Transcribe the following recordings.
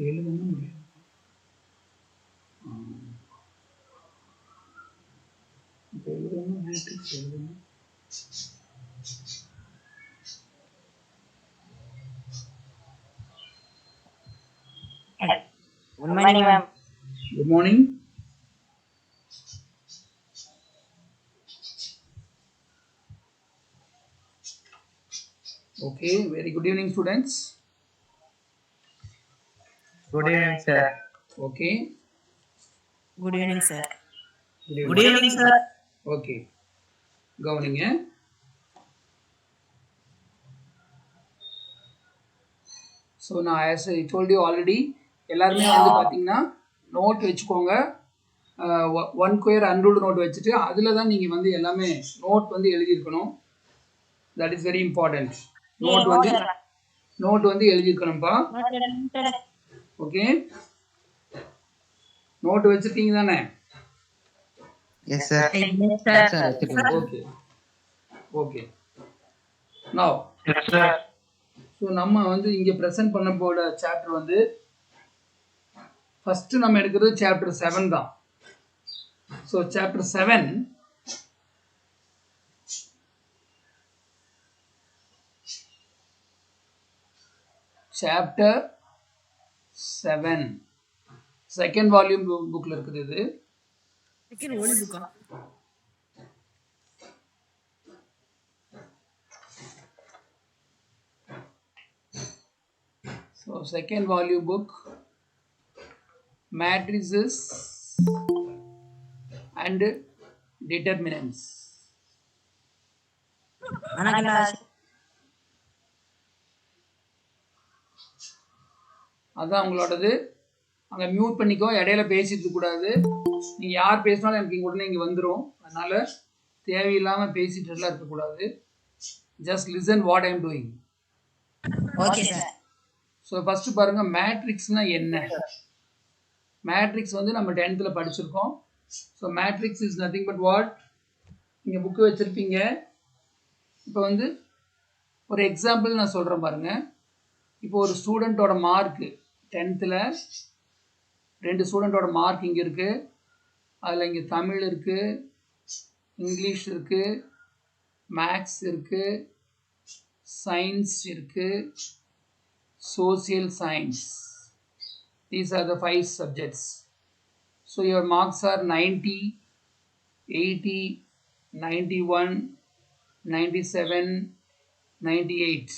எழுதணும் முடியும். இப்போ எழுதணும் மேட்ரிக்ஸ் எழுதணும். Good morning, ma'am. Good morning. Okay, very good evening, students. Good evening, sir. Okay. Good evening, sir. Good evening, sir. Okay. கவனிங்க. So now as I told you already, எல்லாருமே வந்து பார்த்தீங்கன்னா note வச்சுக்கோங்க. 1 ஸ்கொயர் அன்ரூல்டு நோட் வச்சுட்டு அதில் தான் நீங்கள் வந்து எல்லாமே நோட் வந்து எழுதியிருக்கணும். That is very important. Note வந்து எழுதியிருக்கணும்ப்பா. ஓகே, நோட் வச்சுருக்கீங்க தானே? Yes, sir. Okay okay. Now Yes, sir. So நம்ம வந்து இங்கே ப்ரெசென்ட் பண்ண போட சாப்டர் வந்து ஃபஸ்ட்டு நம்ம எடுக்கிறது சாப்டர் 7 தான். ஸோ சாப்டர் 7 செகண்ட் வால்யூம் புக்கில் இருக்குது இது. So second volume book, matrices and determinants. அதான் உங்களோடது. அங்கே மியூட் பண்ணிக்கோ, இடையில பேசிட்டு கூடாது. நீங்கள் யார் பேசினாலும் எனக்கு இங்கே உடனே இங்கே வந்துடும். அதனால் தேவையில்லாமல் பேசிட்டு எல்லாம் இருக்கக்கூடாது. Just listen what I am doing. Okay, sir. So first பாருங்கள், மேட்ரிக்ஸ்னால் என்ன? மேட்ரிக்ஸ் வந்து நம்ம 10th படிச்சிருக்கோம். So matrix is nothing but what. நீங்கள் புக்கு வச்சுருப்பீங்க. இப்போ வந்து ஒரு எக்ஸாம்பிள் நான் சொல்கிறேன் பாருங்கள். இப்போ ஒரு ஸ்டூடெண்ட்டோட மார்க்கு 10th 2 ஸ்டூடெண்ட்டோட மார்க் இங்கே இருக்குது. அதில் இங்கே தமிழ் இருக்குது, இங்கிலீஷ் இருக்குது, மேக்ஸ் இருக்குது, சயின்ஸ் இருக்குது, social science. These are the 5 subjects. So your marks are 90, 80, 91, 97, 98.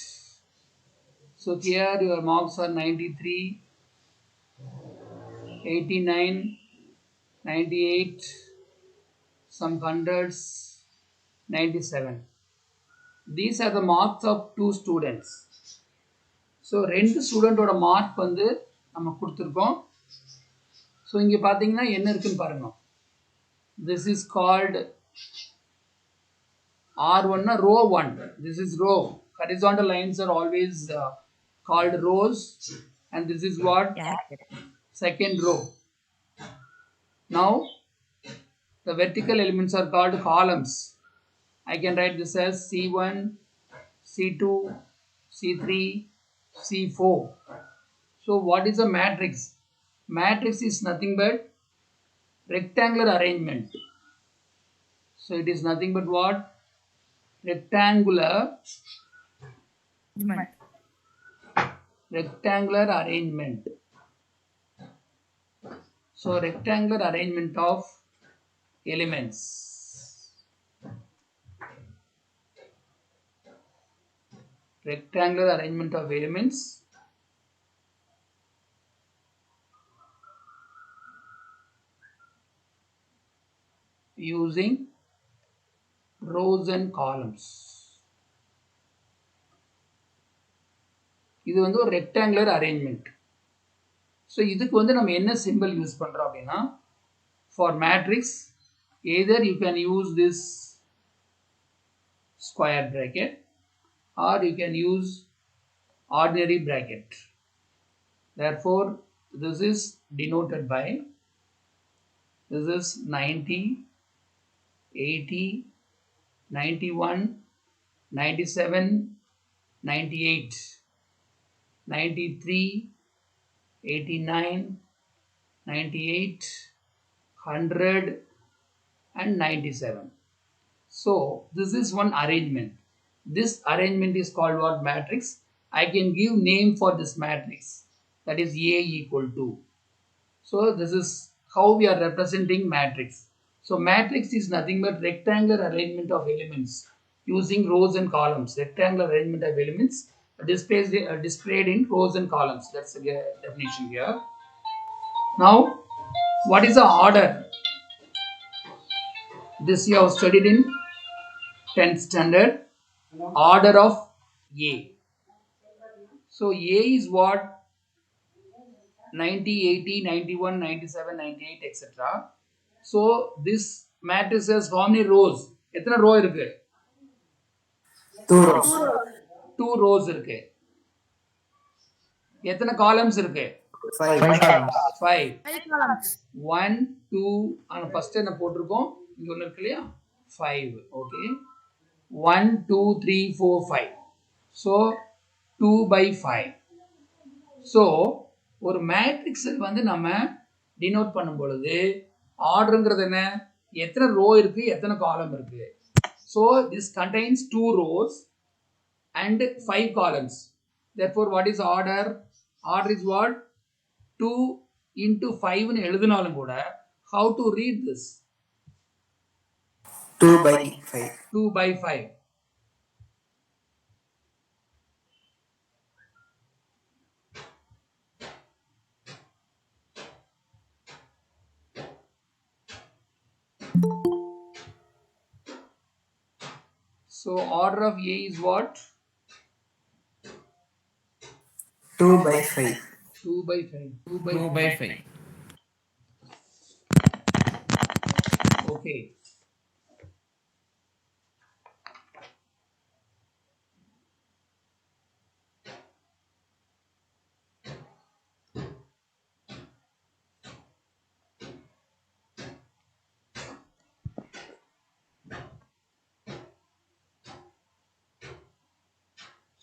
So here your marks are 93, 89, 98, some hundreds, 97. These are the marks of 2 students. So 2 ஸ்டூடெண்ட்டோட மார்க் வந்து நம்ம கொடுத்துருக்கோம். ஸோ இங்கே பார்த்தீங்கன்னா என்ன இருக்குன்னு பாருங்கள். This is called R1, row 1. This is row. Horizontal lines are always called rows, and this is what? Second row. Now the vertical elements are called columns. I can write this as C1, C2, C3, C4. So what is a matrix? Matrix is nothing but rectangular arrangement. So it is nothing but what? Rectangular arrangement. So rectangular arrangement of elements. Rectangular arrangement of elements using rows and columns. இது வந்து ஒரு rectangular arrangement. So இதுக்கு வந்து நம்ம என்ன simple use பண்ணுறோம் அப்படின்னா, for matrix either you can use this square bracket or you can use ordinary bracket. Therefore this is denoted by, this is 90, 80, 91, 97, 98, 93, 89, 98, 100 and 97. So this is one arrangement. This arrangement is called what matrix? I can give name for this matrix, that is A equal to. So this is how we are representing matrix. So matrix is nothing but rectangular arrangement of elements using rows and columns. Rectangular arrangement of elements displayed in rows and columns. That's the definition here. Now, what is the order? This you have studied in 10th standard. Order of A. So A is what? 90, 80, 91, 97, 98, etc. So this matrix has how many rows? எத்தனை row இருக்கு? 2 rows. 2 rows இருக்கு. எத்தனை columns இருக்கு? 5 columns. 5. 5 columns. 1, 2, and first என்ன போட்டிருக்கோம்? இங்க ஒன்று இருக்கு இல்லையா? 5. Okay. 1, 2, 3, 4, 5. So 2 by 5. So ஒரு மேட்ரிக்ஸ் வந்து நம்ம டினோட் பண்ணும் பொழுது ஆர்டர்ங்கிறது என்ன? எத்தனை ரோ இருக்கு, எத்தனை காலம் இருக்கு. So this contains 2 rows and 5 columns. Therefore what is order? Order is what? 2 into 5 னு எழுதினாலும் கூட how to read this? 2 by 5. 2 by 5. So order of A is what? 2 by 5. 2 by 5. 2 by 2 by 5. Okay.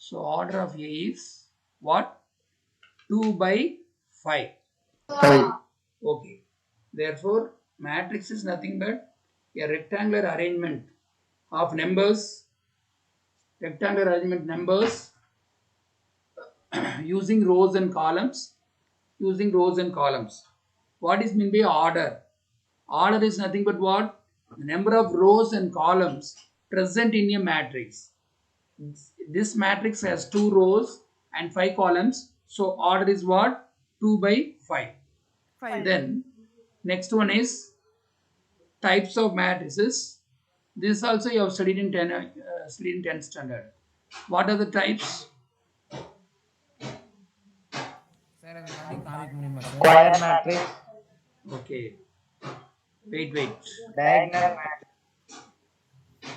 So order of A is what? 2 by 5. 5. Okay. Therefore, matrix is nothing but a rectangular arrangement of numbers. Rectangular arrangement numbers using rows and columns. Using rows and columns. What is meant by order? Order is nothing but what? The number of rows and columns present in a matrix. This matrix has 2 rows and 5 columns. So order is what? 2 by 5. 5. Then next one is types of matrices. This also you have studied in 10th standard. What are the types? Square matrix. Okay. Wait. Diagonal matrix.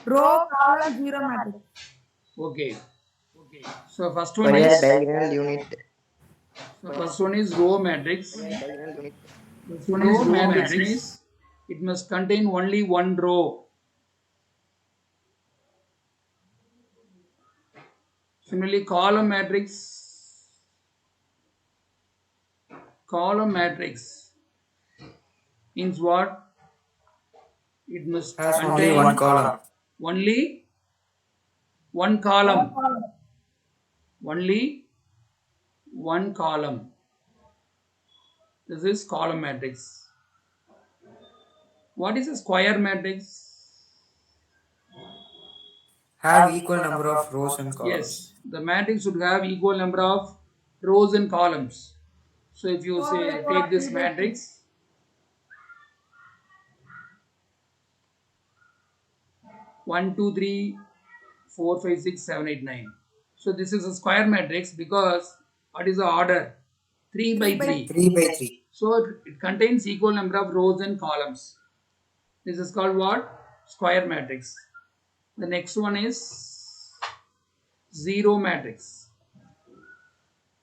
Row, column, zero matrix. Okay. So first one Square is diagonal unit. row matrix. Diagonal unit. This one is row matrix. It must contain only one row. Similarly, column matrix. Column matrix means what? It must Has contain only one column. Only one column. Only one column. This is column matrix. What is a square matrix? Have equal number of rows and columns. Yes, the matrix should have equal number of rows and columns. So if you say take this matrix, one, two, three, 4, 5, 6, 7, 8, 9. So this is a square matrix because what is the order? 3 by 3. 3 by 3. So it contains equal number of rows and columns. This is called what? Square matrix. The next one is zero matrix.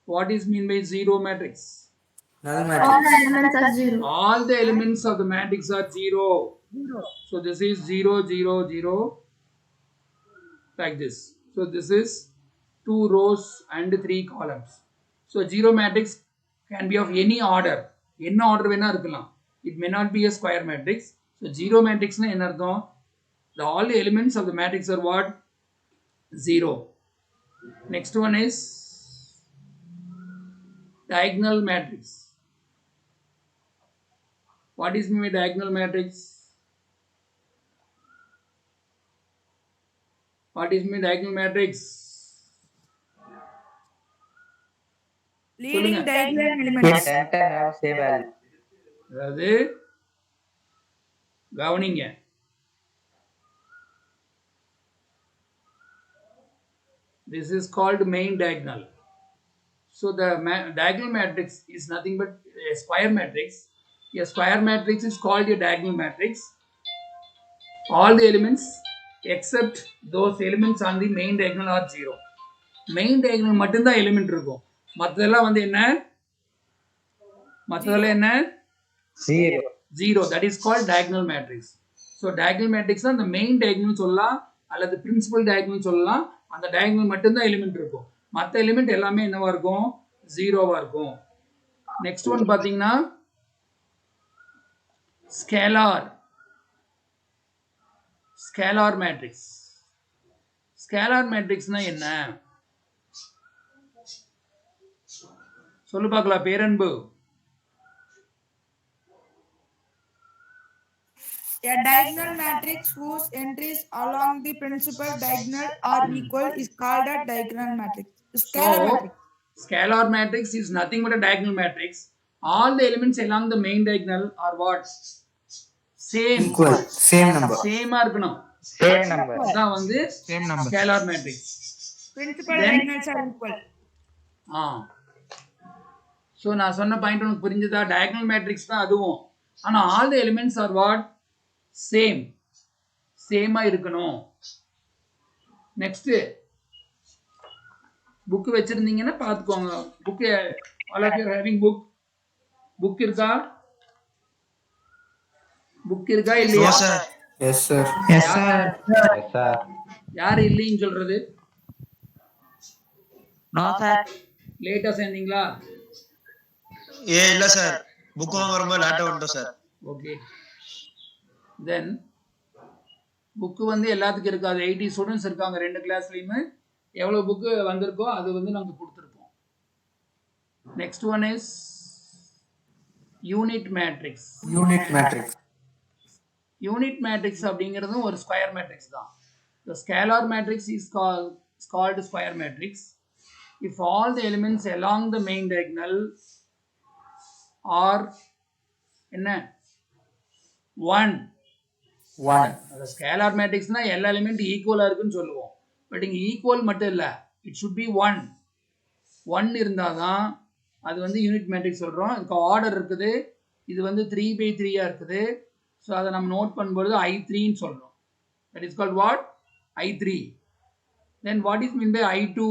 What is mean by zero matrix? Null matrix. All the elements of the matrix are zero. So this is 0, 0, 0 like this. So this is 2 rows and 3 columns. So zero matrix can be of any order. என்ன order வேணா இருக்கலாம். It may not be a square matrix. So zero matrix னா என்ன அர்த்தம்? All the elements of the matrix are what? Zero. Next one is diagonal matrix. What is mean by diagonal matrix? What is mean diagonal matrix? Leading சொல்லுங்க. diagonal elements. Center have same value. அதாவது கவனிங்க, this is called main diagonal. So the diagonal matrix is nothing but a square matrix. A square matrix is called a diagonal matrix. All the elements except those elements on the main diagonal are zero. Main diagonal மட்டும்தான் element இருக்கும். மற்றதெல்லாம் வந்து என்ன? மற்றதெல்லாம் என்ன? Zero. Zero. That is called diagonal matrix. So diagonal matrix அந்த main diagonal சொல்லலாம் அல்லது principal diagonal சொல்லலாம். அந்த diagonal மட்டும்தான் element இருக்கும். மற்ற element எல்லாமே என்னவா இருக்கும்? ஜீரோவா இருக்கும். நெக்ஸ்ட் ஒன் பாத்தீங்கன்னா ஸ்கேலார். Scalar matrix. ஸ்கேலார் மேட்ரிக்ஸ்னா என்ன? சொல்லு பார்க்கலாம் பேரன்பு. A diagonal matrix whose entries along the principal diagonal are equal is called a diagonal matrix. Scalar matrix. Scalar matrix is nothing but a diagonal matrix. All the elements along the main diagonal are what? Same. Equal. Same number. Same இருக்கணும். Same number. அதான் வந்து Same number. scalar matrix. Principal diagonals are equal. So நான் சொன்ன point உனக்கு புரிஞ்சதா? diagonal matrix தான் அதுவும். ஆனா all the elements are what? Same. சேமா இருக்கணும். நெக்ஸ்ட் புக் வச்சிருந்தீங்கன்னா பாத்துக்கோங்க. Book all of you are having book. Book இருக்கா? புக் இருக்கா இல்லையா? Yes sir. Yes sir. Yes sir. யார் இல்லைன்னு சொல்றது? No sir. லேட்டா சேர்ந்தீங்களா? இல்ல சார், புக் வாங்க ரொம்ப லேட்டா வந்துட்டோம் சார். ஓகே. தென் புக்கு வந்து எல்லாத்துக்கும் இருக்காது. 80 ஸ்டூடெண்ட்ஸ் இருக்காங்க ரெண்டு கிளாஸ்லையுமே. எவ்வளோ புக்கு வந்திருக்கோ அது வந்து நாங்கள் கொடுத்துருப்போம். Next one is unit matrix. Unit matrix. Unit matrix அப்படிங்கிறதும் ஒரு ஸ்கொயர் மேட்ரிக்ஸ் தான். The scalar matrix is called square matrix if all the elements along the main diagonal are என்ன 1. அந்த ஸ்கேலார் மேட்ரிக்ஸ்னா எல்லா எலிமெண்ட் ஈக்குவலா இருக்குன்னு சொல்லுவோம். பட் இங்க ஈக்குவல் மட்டும் இல்ல, இட் ஷுட் பி 1 இருந்தாதான் அது வந்து யூனிட் மேட்ரிக்ஸ் சொல்றோம். இதுக்கு ஆர்டர் இருக்குது. இது வந்து 3/3 இருக்குது. ஸோ அதை நம்ம நோட் பண்ணும்போது I3ன்னு சொல்றோம். That is called what? I3. Then what is mean by I2?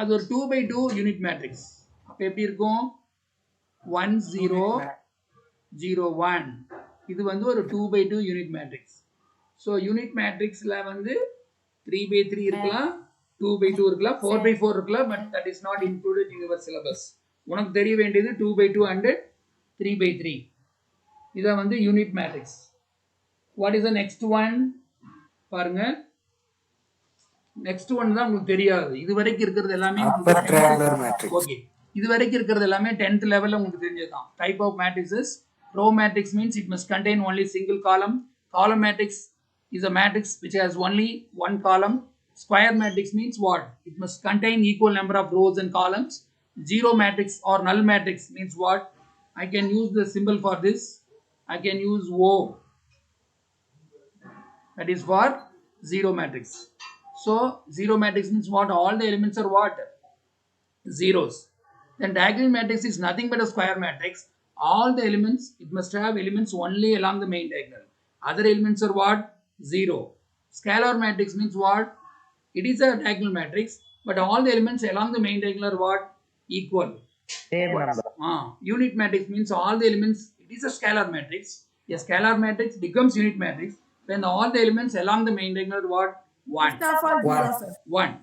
அது ஒரு 2/2 யூனிட் மேட்ரிக்ஸ். அப்போ எப்படி இருக்கும்? 1 0 0 1. இது வந்து ஒரு 2/2 யூனிட் மேட்ரிக்ஸ். ஸோ யூனிட் மேட்ரிக்ஸில் வந்து 3/3 இருக்கலாம், 2/2 இருக்கலாம், 4/4 இருக்கலாம். But that is not included in your syllabus. உனக்கு தெரிய வேண்டியது 2/2 அண்ட் 3/3. இதை வந்து unit matrix. What is the next one? பாருங்க, நெக்ஸ்ட் ஒன் தான் உங்களுக்கு தெரியாது. இது வரைக்கும் இருக்கிறது எல்லாமே ஓகே. இது வரைக்கும் இருக்கிறது எல்லாமே 10th லெவலில் உங்களுக்கு தெரிஞ்சதுதான். Type of matrices. Row matrix means it must contain only single column. Column matrix is a matrix which has only one column. Square matrix means what? It must contain equal number of rows and columns. Zero matrix or null matrix means what? I can use the symbol for this. I can use O. That is for zero matrix. So zero matrix means what? All the elements are what? Zeros. Then diagonal matrix is nothing but a square matrix. All the elements, it must have elements only along the main diagonal. Other elements are what? Zero. Scalar matrix means what? It is a diagonal matrix, but all the elements along the main diagonal are what? Equal. Same number. Unit matrix means all the elements, it is a scalar matrix. A scalar matrix becomes unit matrix when all the elements along the main diagonal are what? 1.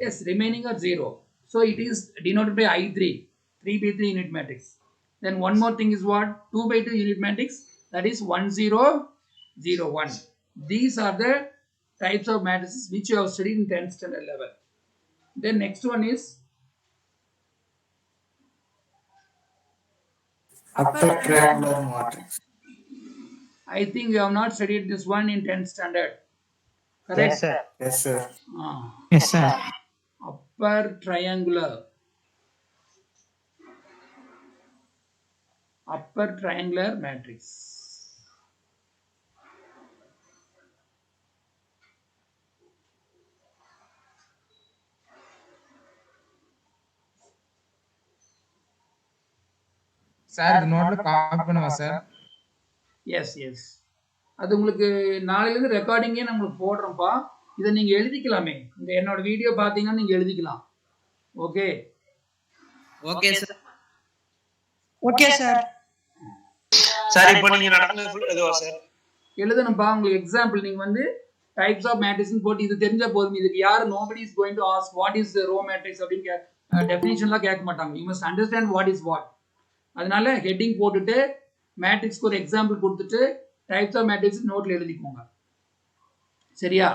Yes, remaining are 0. So it is denoted by I3. 3 by 3 unit matrix. Then one more thing is what? 2 by 2 unit matrix, that is 1 0 0 1. These are the types of matrices which you have studied in 10th standard level. Then next one is Upper triangular matrix. I think you have not studied this one in 10th standard. Correct? Yes, sir. Yes, sir. Ah, Yes, sir. upper triangular. Upper triangular matrix. Sir இந்த நோட்ல copy பண்ணவா sir? S S, அது உங்களுக்கு நாளையிலேருந்து ரெக்கார்டிங்கே நம்மளுக்கு போடுறோம்ப்பா. இதை நீங்கள் எழுதிக்கலாமே, இந்த என்னோட வீடியோ பார்த்தீங்கன்னா நீங்கள் எழுதிக்கலாம். Okay okay sir. Okay, sir. Sir இப்போ நீங்க நடந்தது ஃபுல் எதுவா சார்? எழுதணும்ப்பா. உங்களுக்கு எக்ஸாம்பிள் நீங்கள் வந்து டைப்ஸ் ஆஃப் மேட்ரிக்ஸ்னு போட்டு இது தெரிஞ்ச போதும். இதுக்கு யார் nobody is going to ask what is row matrix அப்படின்னு டெஃபினிஷன்லாம் கேட்க மாட்டாங்க. You must understand what is what. அதனால ஹெட்டிங் போட்டுட்டு மேட்ரிக்ஸ்க்கு ஒரு எக்ஸாம்பிள் கொடுத்துட்டு டைப்ஸ் ஆஃப் மேட்ரிக்ஸ் நோட்ல எழுதிக்கோங்க. சரியா?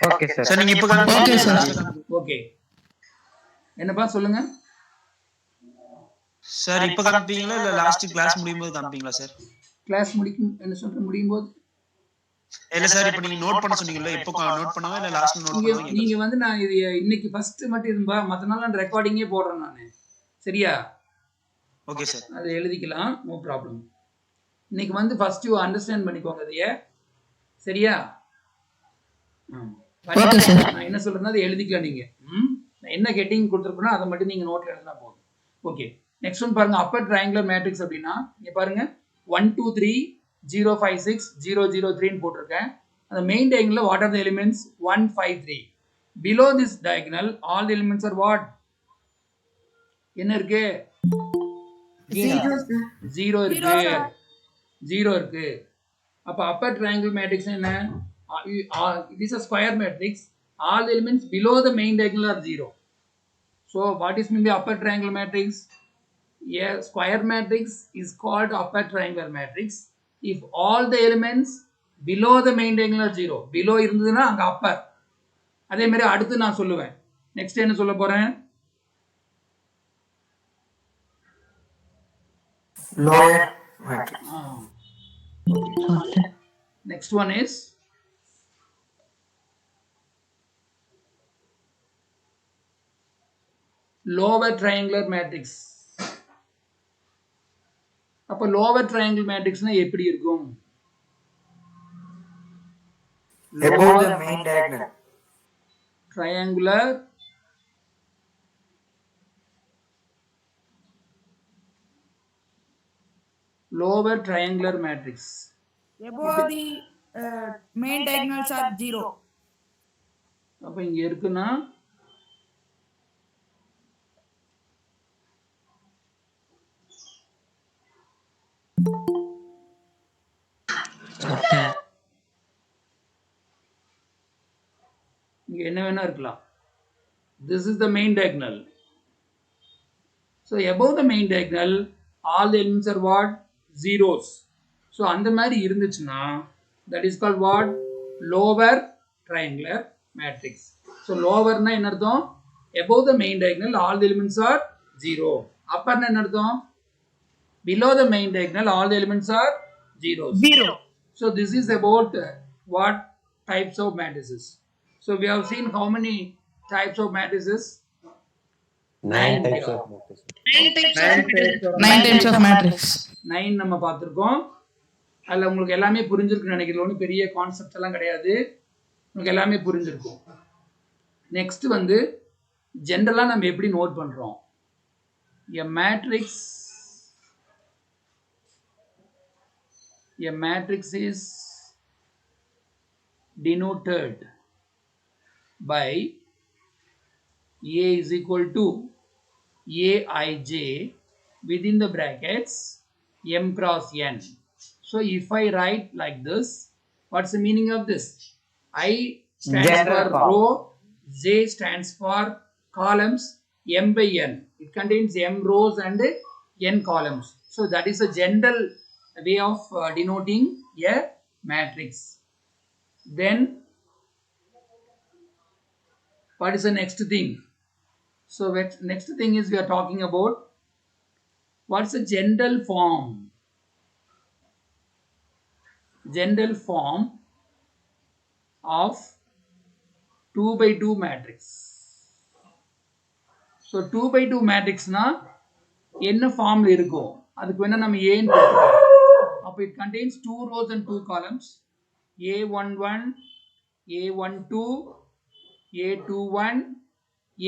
Okay, sir. சார் நீங்க இப்போ Okay, sir. ஓகே, என்னப்பா சொல்லுங்க. சார் இப்போ காமிப்பீங்களா இல்ல லாஸ்ட் கிளாஸ் முடியும் போது காமிப்பீங்களா சார்? கிளாஸ் முடிக்கும் என்ன சொல்ற முடியும் போது இல்ல சார் இப்போ நீங்க நோட் பண்ண சொன்னீங்கல்ல, இப்போ நோட் பண்ணவா இல்ல லாஸ்ட் நோட் பண்ணுவீங்க? நீங்க வந்து நான் இது இன்னைக்கு ஃபர்ஸ்ட் மட்டும் இதும்பா, மற்ற நாள் நான் ரெக்கார்டிங்கே போடுறேன் நான். சரியா? Okay sir. அதை எழுதிக்கலாம், நோ ப்ராப்ளம். இன்னைக்கு வந்து ஃபர்ஸ்ட் யூ அண்டர்ஸ்டாண்ட் பண்ணிக்கோங்க அதையே. சரியா? Okay, sir. நான் என்ன சொல்றேன்னா அதை எழுதிக்கலாம் நீங்க. நான் என்ன ஹெட்டிங் கொடுத்துருப்பேனோ அதை மட்டும் நீங்க நோட்ல எழுதினா போதும். ஓகே, நெக்ஸ்ட் ஒன் பாருங்க. அப்பர் ட்ரையாங்குலர் மேட்ரிக்ஸ் அப்படின்னா இங்க பாருங்க 1 2 3 0 5 6 0 0 3 ன்னு போட்டிருக்கேன். அந்த மெயின் டயகனல்ல what are the elements? 1 5 3. Below this diagonal all the elements are what? என்ன இருக்கு? 0 இருக்கு. 0 இருக்கு. அப்ப அப்பர் ட்ரையாங்கிள் மேட்ரிக்ஸ் என்ன? It is a square matrix. All the elements below the main diagonal are 0. So what is mean by upper triangular matrix? A square matrix is called upper triangular matrix if all the elements below the main diagonal are 0. Below இருந்ததுன்னா அங்க upper. அதே மாதிரி அடுத்து நான் சொல்லுவேன். Next என்ன சொல்ல போறேன்? Lower matrix. Next one is lower triangular matrix. அப்ப lower triangle matrixனா எப்படி இருக்கும்? Above the main diagonal. Triangular lower triangular matrix. Above the main diagonals are 0. அப்ப இங்க இருக்குன்னா இங்க என்ன வேணா இருக்கலாம். This is the main diagonal. So above the main diagonal all the elements are what? Zeros. So அந்த மாதிரி இருந்துச்சுன்னா that is called what? Lower triangular matrix. So lower னா என்ன அர்த்தம்? Above the main diagonal all the elements are 0. Upper னா என்ன அர்த்தம்? Below the main diagonal all the elements are zeros. 0. So this is about what types of matrices. So we have seen how many types of matrices? 9 types of matrix. 9 types of matrix. 9 நம்ம பார்த்துருக்கோம். அதில் உங்களுக்கு எல்லாமே புரிஞ்சிருக்குன்னு நினைக்கிறேன். ஒன்றும் பெரிய concept எல்லாம் கிடையாது, உங்களுக்கு எல்லாமே புரிஞ்சிருக்கும். நெக்ஸ்ட் வந்து ஜென்ரலாக நம்ம எப்படி நோட் பண்ணுறோம்? A matrix is denoted by A is equal to Aij within the brackets m cross n. So if I write like this, what's the meaning of this? I stands General for form. row, J stands for columns, m by n. It contains m rows and n columns. So that is a general way of denoting a matrix. Then what is the next thing? So next thing is we are talking about what's the general form. General form of 2 by 2 matrix. So 2 by 2 matrix na என்ன ஃபார்ம்ல இருக்கும் அதுக்கு வேணா நம்ம ஏன்னு போட்டுக்கலாம். அப்ப it contains 2 rows and 2 columns, a11, a12, a21,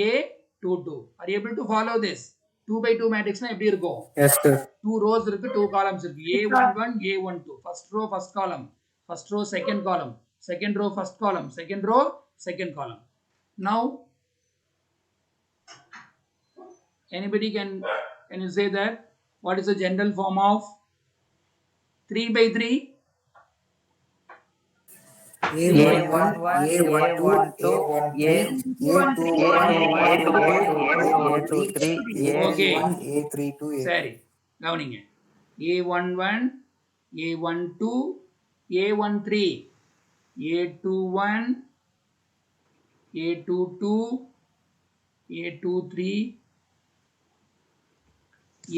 a22. Are you able to follow this? 2 by 2 matrix na எப்படி இருக்கும்? Yes, sir. 2 rows இருக்கு, 2 columns இருக்கு. a11, a12, first row, first column, first row, second column, second row, first column, second row, second column. Now anybody can you say that what is the general form of 3 by 3? A11, A12, A23, Okay. A31, A32, சரி கவனிங்க. a11, a12, a13, a21, a22, a23,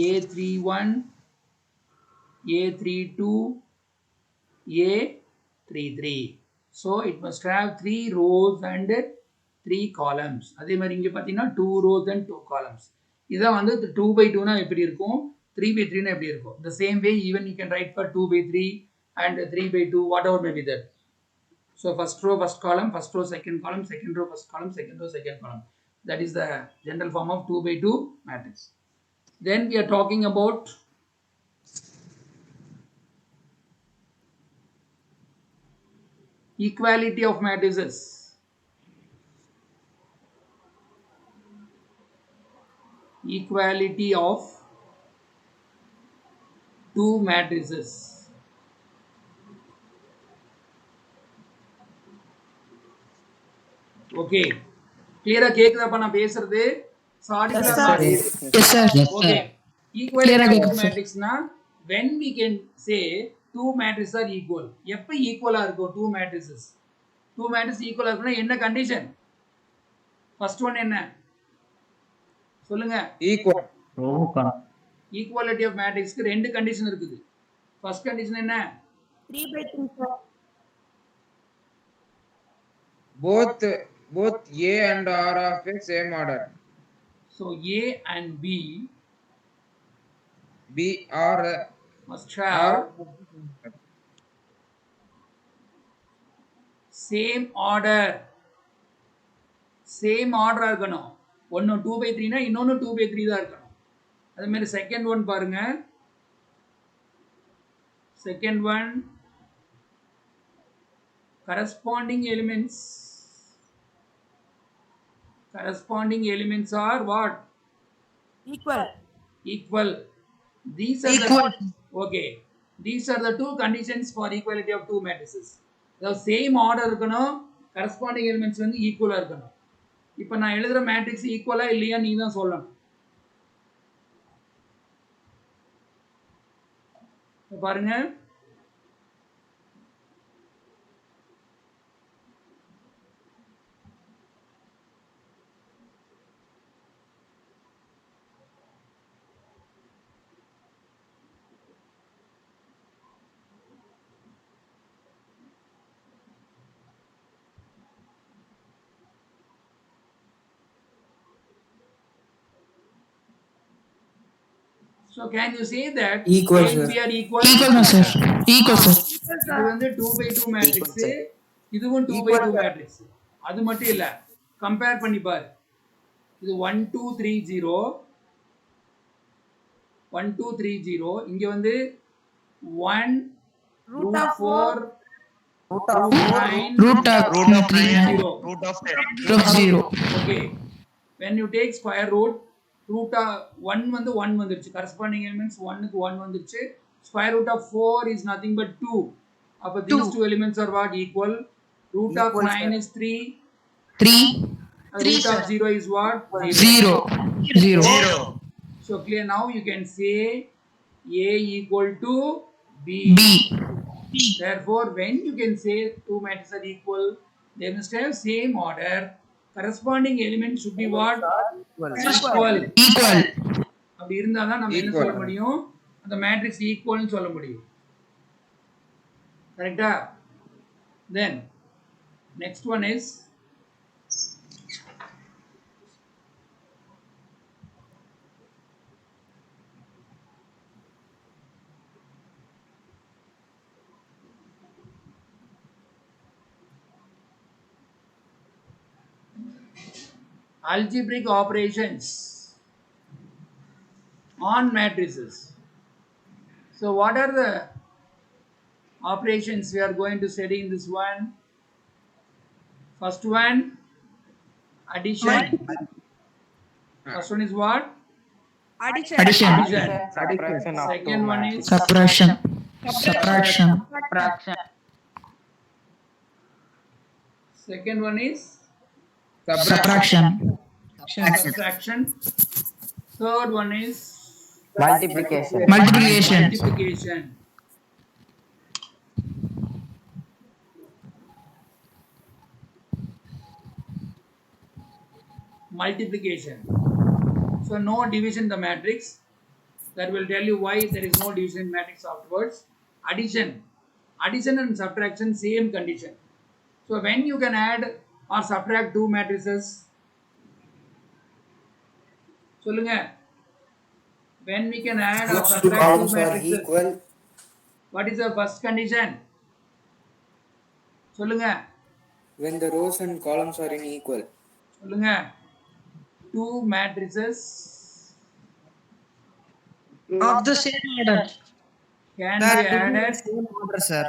a31, a32, a33. So it must have 3 rows and 3 columns. அதே மாதிரி இங்க பாத்தீங்கன்னா 2 rows and 2 columns. இதான் வந்து 2 by 2 னா எப்படி இருக்கும், 3 by 3 னா எப்படி இருக்கும். The same way even you can write for 2 by 3 and 3 by 2, whatever may be that. So first row, first column, first row, second column, second row, first column, second row, second column. That is the general form of 2 by 2 matrix. Then we are talking about equality of matrices. Equality of 2 matrices. Okay. Clear ஆ கேக்குதாப்பா நான் பேசுறது? Sorry Yes, sir. sir. Yes, sir. Okay. Clear Equality ah of கேக்குது, 2 sir. matrix na when we can say 2 matrices are equal. எப்ப ஈக்குவலா இருக்கும் 2 matrices? 2 matrices ஈக்குவலா இருக்குன்னா என்ன கண்டிஷன்? ஃபர்ஸ்ட் ஒன் என்ன சொல்லுங்க? Equal. ஈக்குவாலிட்டி ஆஃப் மேட்ரிக்ஸ்க்கு ரெண்டு கண்டிஷன் இருக்குது. ஃபர்ஸ்ட் கண்டிஷன் என்ன? 3 by 2, sir. Both A and R of a same order. So A and B are must have same order. Same ஆர்டரா இருக்கணும். ஒன்னு 2 by 3 னா இன்னொன்னு 2 by 3 தான் இருக்கணும். அதே மாதிரி செகண்ட் ஒன் பாருங்க. Second one corresponding elements are what? Equal. These are the two conditions for equality of 2 matrices. The same order இருக்கணும், corresponding elements வந்து ஈக்குவலா இருக்கணும். இப்போ நான் எழுதுற மேட்ரிக்ஸ் ஈக்குவலா இல்லையா நீ தான் சொல்லணும். பாருங்க. So can you say that Equal, A and sir. B are equal? Equal, sir. Equal, sir. இது வந்து 2 by 2 மேட்ரிக்ஸ், இதுவும் 2 by 2 மேட்ரிக்ஸ். அது மட்டும் இல்ல, கம்பேர் பண்ணி பாரு. இது 1 2 3 0 1 2 3 0, இங்க வந்து 1 root 4 root 9 Root of 3 0. root of 10. root of 0. Okay, when you take square root, root of 1 வந்து 1 வந்துருச்சு, corresponding elements 1 க்கு 1 வந்துருச்சு. Square root of 4 is nothing but 2. அப்ப these two elements are what? Equal. Root of 9 is 3. 3. Root of 0 is what? 0. 0. 0. So clear now you can say A equal to B. Therefore, when you can say two matrices are equal, they must have same order. Corresponding element should be what? Equal. Equal. அப்படி இருந்தால் தான் நம்ம என்ன Equal. சொல்ல முடியும், அந்த matrix ஈக்குவல்னு சொல்ல முடியும். கரெக்டா? Then next one is algebraic operations on matrices. So what are the operations we are going to study in this one? First one, addition. First one is what? Addition. Addition. Addition. Second one is Subtraction. Subtraction. second one is Subtraction. subtraction. Third one is Multiplication. Multiplication. multiplication. Multiplication. So no division in the matrix. That will tell you why there is no division in matrix afterwards. Addition. Addition and subtraction, same condition. So when you can add or subtract two matrices, சொல்லுங்க, when we can add or Which two subtract two columns are matrices, equal? what is the first condition? சொல்லுங்க, When the rows and columns are unequal. சொல்லுங்க, two matrices of the same order. can be added Same order, sir.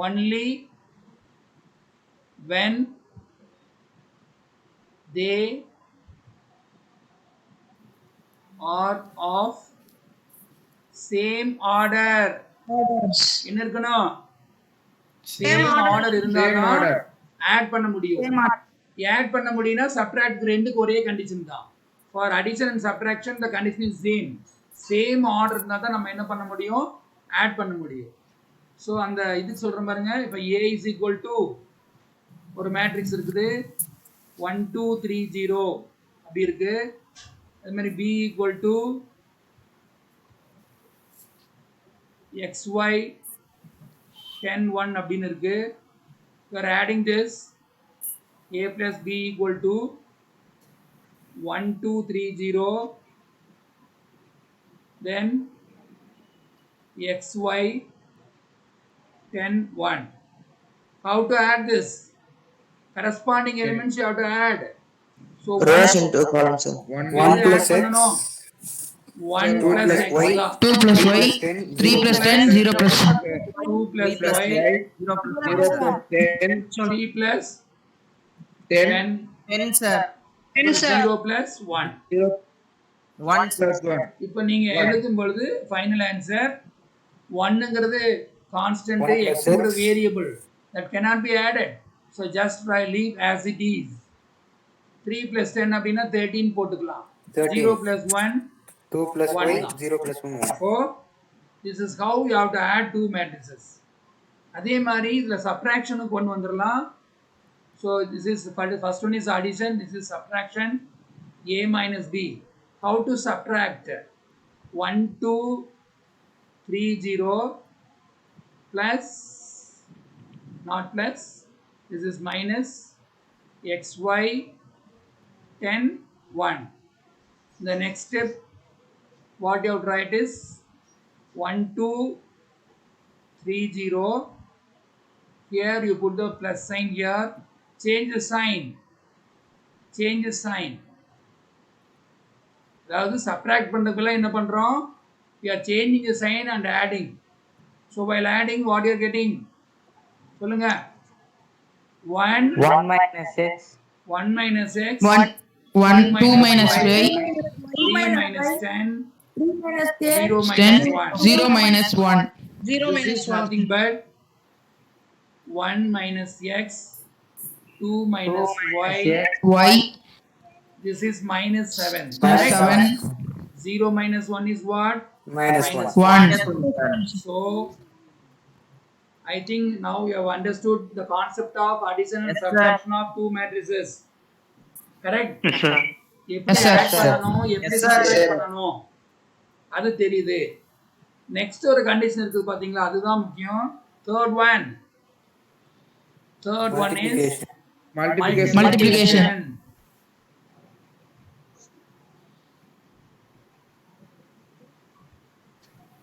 only when they are of same order. என்ன இருக்கணும்? Same order Same இருந்தாதான் order. Add பண்ண முடியும். Add பண்ண முடியும்னா subtract ரெண்டுக்கு ஒரே கண்டிஷன் தான். For addition and subtraction the condition is same. Same order இருந்தால் தான் நம்ம என்ன பண்ண முடியும், ஆட் பண்ண முடியும். ஸோ அந்த இது சொல்கிறேன் பாருங்க, இப்போ ஏ இஸ் ஈக்குவல் டு ஒரு மேட்ரிக்ஸ் இருக்குது 1 2 3 0 அப்படி இருக்கு. அது மாதிரி பி ஈக்குவல் டு xy 10 1 அப்படின்னு இருக்கு. You are adding this a plus b equal to 1 2 3 0, then xy 10 1. How to add this? Corresponding elements you have to add. So Rows into columns. One 1 plus x. 1 2 plus plus x, y. 2 plus y. 10, 3 plus 10. 0 plus 1. 2 plus y, 0 plus 10. 3 plus 10. 10, 10, sir. 0 plus 1. 0 1, sir. plus 1. இப்போ நீங்க எழுதும் பொழுது final answer 1ங்கிறது constant, 1 plus xங்கிறது x. Variable that cannot be added. So just try leave as it is. 3 plus 10 அப்படின்னா 13 போட்டுக்கலாம். 13. 0 plus 1. 2 plus One y. தான். 0 plus 1. 1. So this is how you have to add two matrices. அதே மாதிரி இதுல சப்ட்ராக்ஷனுக்கு கொண்டு வந்துடலாம். So this is first one is addition, this is subtraction, a minus b. How to subtract? 1 2 3 0 plus, not plus, this is minus xy 10 1. The next step what you have to write is 1 2 3 0. Here you put the plus sign here. Change the sign. Change the sign. அதாவது subtract பண்ணுறதுக்குள்ள என்ன பண்ணுறோம், we are changing the sign and adding. So while adding what you are getting, சொல்லுங்க, 1 1 minus x. 1 minus x, 1 2 minus y. 3 minus 10, 3 minus 10. 0 10. minus 1. 0 minus 1. 0 This minus is 1. nothing but 1 minus x 2 minus y. Y This is minus 7. plus Correct? 7. 0 minus 1 is what? Minus 1. 1. So, I think now you have understood the concept of addition and Yes, sir. subtraction of two matrices. Correct? எப்படி Yes, sir. add பண்ணணும், எப்படி Yes, sir. subtract பண்ணணும் அது தெரியுது. Next ஒரு condition இருக்குது பாத்தீங்களா, அதுதான் முக்கியம். Third one is Multiplication. Multiplication.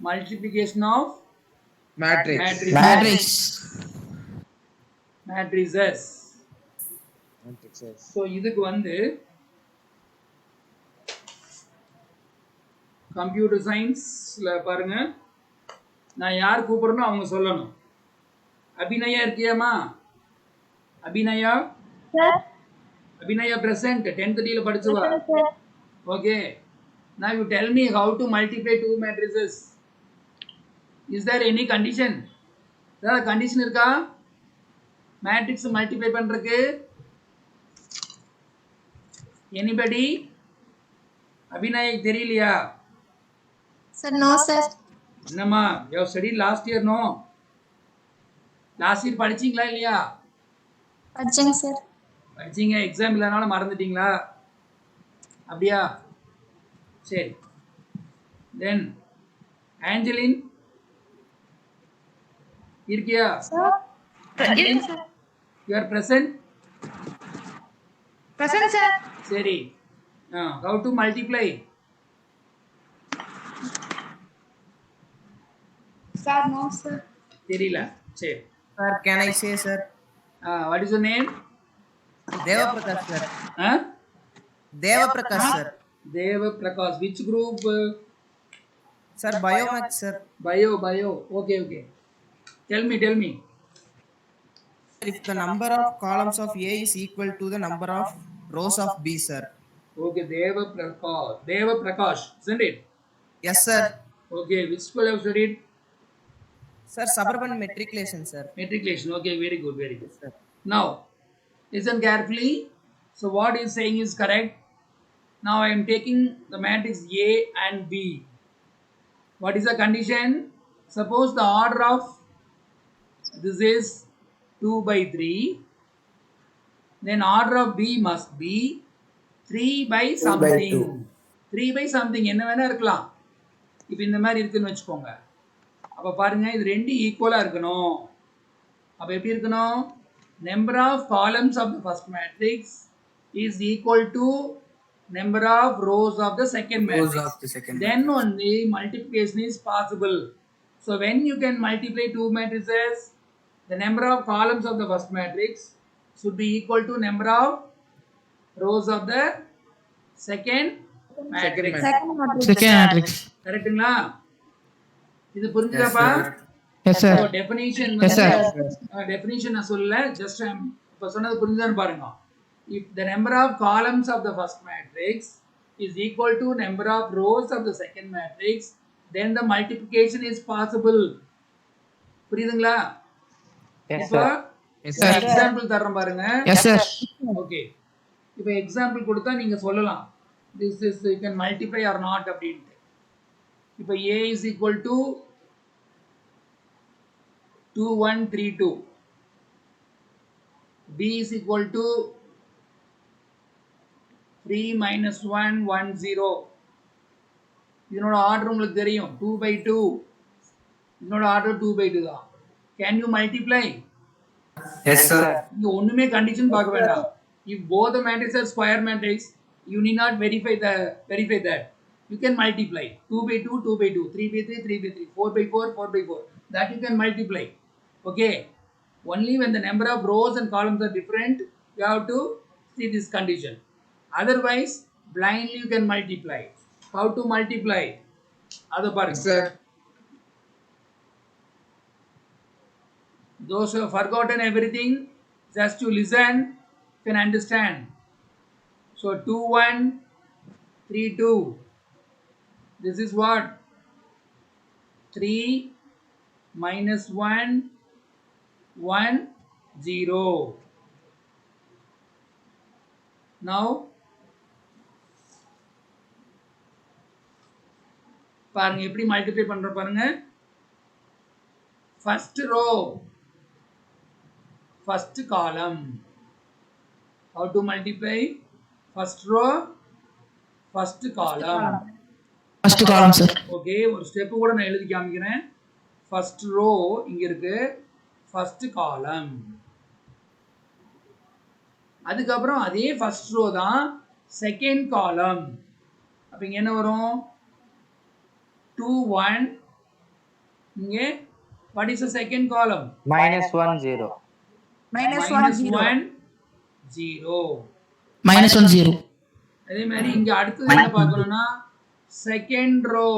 Multiplication of Matrix. Matrix. matrices. So இதுக்கு வந்து கம்ப்யூட்டர் சயின்ஸ்ல பாருங்க, நான் யார் கூப்பிடுறேனோ அவங்க சொல்லணும். அபிநயா இருக்கியாமா? அபிநயா அபிநயா பிரசன்ட் 10:30 படிச்சுவா. Okay, now you tell me how to multiply two matrices. Is there any condition? ஏதாவது கண்டிஷன் இருக்கா மேட்ரிக்ஸ் மல்டிப்ளை பண்றதுக்கு? எனிபடி? அபிநயாக்கு தெரியலையா? Sir, no, sir. என்னம்மா, you have studied last year, no? Last year படிச்சீங்களா இல்லையா? Pajang, sir. படிச்சீங்க, exam இல்லைனாலும் மறந்துட்டீங்களா? அப்படியா? சரி. தென் ஆஞ்சலின் இருக்கியா? Yes, sir. You are present? Present, sir. சரி. How to multiply? Sir, no, sir. தெரியல. சரி. Sir, can I say, sir? What is your name? Deva Prakash, sir. Deva Prakash, sir. தேவ Prakash. Which group? Sir, Biomax, sir. Bio. Okay. Tell me. If the number of columns of A is equal to the number of rows of B, sir. Okay, Deva Prakash, isn't it? Yes, sir. Okay, which school have studied? Sir, Suburban Matriculation, sir. Matriculation. Okay, very good. Sir. Now, listen carefully. So what he is saying is correct. Now I am taking the matrix A and B. What is the condition? Suppose the order of this is 2 by 3. Then order of B must be 3 by something. 3 by something என்ன வேணா இருக்கலாம். இப்போ இந்த மாதிரி இருக்குன்னு வச்சுக்கோங்க. அப்போ பாருங்க, இது ரெண்டு ஈக்குவலா இருக்கணும். அப்போ எப்படி இருக்கணும்? Number of columns of the first matrix is equal to number of rows of the second matrix. Then only multiplication is possible. So when you can multiply two matrices, the number of columns of the first matrix should be equal to number of rows of the second matrix. Second matrix. கரெக்ட்டுங்களா? இது புரிஞ்சுதாப்பா? Yes, sir. So definition Yes, sir. definition நான் சொல்லல, just இப்ப சொன்னது புரிஞ்சுதான்னு பாருங்க. If the number of columns of the first matrix is equal to number of rows of the second matrix, then the multiplication is possible. புரியுதுங்களா? இப்போ Yes, sir. Example தர்றேன் பாருங்க. Yes, sir. Okay, இப்போ example கொடுத்தா நீங்க சொல்லலாம் this is you can multiply or not அப்படின்ட்டு. இப்போ A is equal to 2132, B is equal to 3 minus 1 10. இதனோட ஆர்டர் உங்களுக்கு தெரியும், 2 by 2. இதனோட ஆர்டர் 2 by 2 தான். Can you multiply? Yes, sir. இங்க ஒண்ணுமே கண்டிஷன் பார்க்க வேண்டாம். If both the matrices are square matrix, you need not verify that. You can multiply 2 by 2, 2 by 2, 3 by 3, 3 by 3, 4 by 4, 4 by 4. That you can multiply. Okay. Only when the number of rows and columns are different, you have to see this condition. Otherwise, blindly you can multiply. How to multiply? Other part. Sir. Those who have forgotten everything, just to listen, can understand. So 2132. This is what? 3 minus 1 10. Now பாருங்க எப்படி multiply பண்ற பாருங்க. First row, first column. How to multiply? First row, first column. First column, sir. Okay, ஒரு step கூட நான் எழுதி காமிக்கிறேன். First row இங்க இருக்கு, first column. அதுக்கப்புறம் அதே first row தான் second column. அப்ப இங்க என்ன வரும்? 2 1. இங்க what is the second column? minus 1 0. Minus 1 minus 0. 1 0. Minus 1 0. அதே மாதிரி இங்க அடுத்தது என்ன பார்க்கணும்னா second row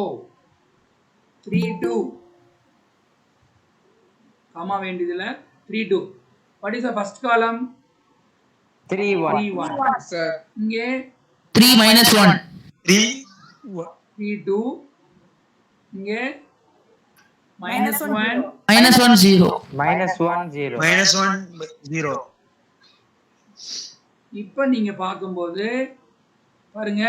3 2. Gamma வேண்டியதுல 3 2. what is the first column? 3 1. 3 1. Sir. இங்க 3 minus 1. 3 3 2. இங்க minus 1 Minus 1 0. minus 1 0. minus 1 0. இப்போ நீங்க பார்க்கும்போது பாருங்க,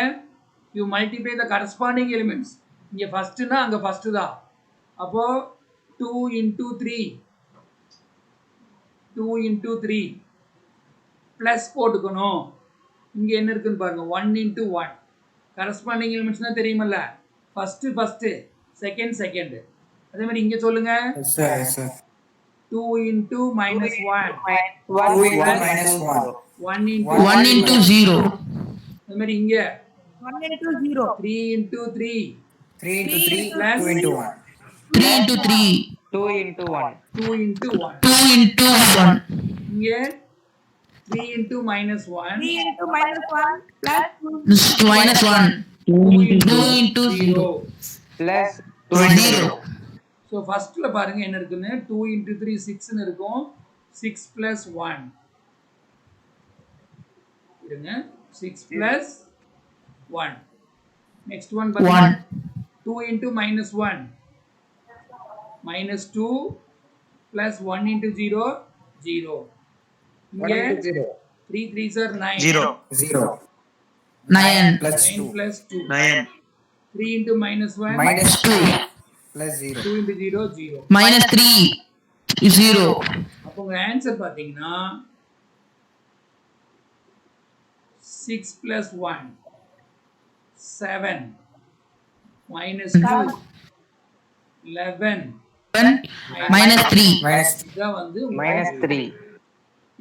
you multiply the corresponding elements. இங்க ஃபர்ஸ்ட்னா அங்க ஃபர்ஸ்ட் தான். அப்போ 2 into 3 2 into 3 பிளஸ் போட்டுக்கணும். இங்க என்ன இருக்குன்னு பாருங்க, 1 into 1. கரஸ்பாண்டிங் எலிமெண்ட்ஸ்னா தெரியுமல்ல, ஃபர்ஸ்ட் செகண்ட் செகண்ட். அதே மாதிரி இங்க சொல்லுங்க, Yes sir. Yes sir. 2 into minus 1 2 into minus 1. 1 into 1 into 0. அதே மாதிரி இங்க 1 into 0. 3 into 3 3 into 3. plus 2 into 1. 3 into 3. 2 into 1. 2 into 1. 2 into 1. இங்க 3 into minus 1 3 into minus 1 plus 2. Minus 1. 2 into 0. Plus 0. So ஃபர்ஸ்ட்ல பாருங்க என்ன இருக்குன்னு, 2 into 3 6ன்னு இருக்கும். 6 plus 1 இருங்க, 6 plus 1. நெக்ஸ்ட் ஒன் பாருங்க, 2 into minus 1 minus 2 plus 1 into 0 0. 1 இங்க into 0. 3 3s are 9. 0 0. 9. Plus 9 2. plus 2. 9 3 into minus 1 Minus 2. Plus 0. 2 into 0 0. Minus 3. 0. அப்போ உங்க ஆன்சர் பாத்தீங்கன்னா 6 plus 1 7 minus 2 11 Minus 3. Minus இதான் வந்து minus 3.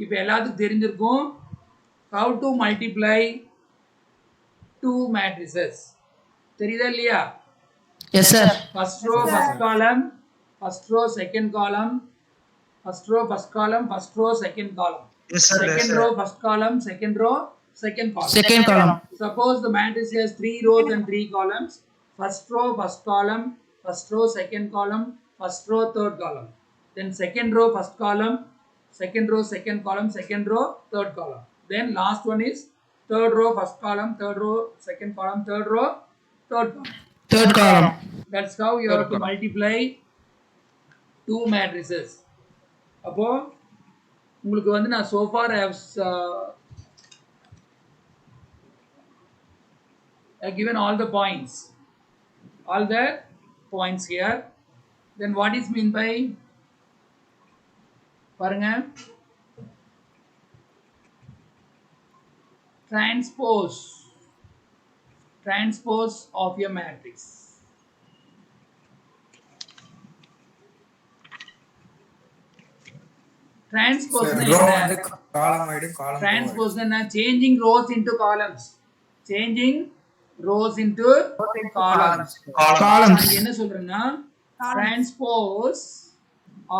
இப்போ எல்லாத்துக்கும் தெரிஞ்சிருக்கும் how to multiply two matrices. தெரியுதா இல்லையா? Yes sir. First row, first column, first row, second column, first row, first column, first row, second column. yes sir yes Second sir row, first column, second row, second column. Second column. Suppose the matrix has 3 rows and 3 columns. First row, first column, first row, second column, first row, third column. Then second row, first column, second row, second column, second row, third column. Then last one is third row, first column, third row, second column, third row, third column. Third column. That's how you have to multiply two matrices. அப்போ உங்களுக்கு வந்து நான் so far I have given all the points here. Then what is mean by, பாருங்க, transpose of your matrix. Transpose Sir, na row enna? வந்து column ஆயிடும், column Transpose na changing rows into columns. Changing rows into columns. Columns. இங்க என்ன சொல்றேன்னா, transpose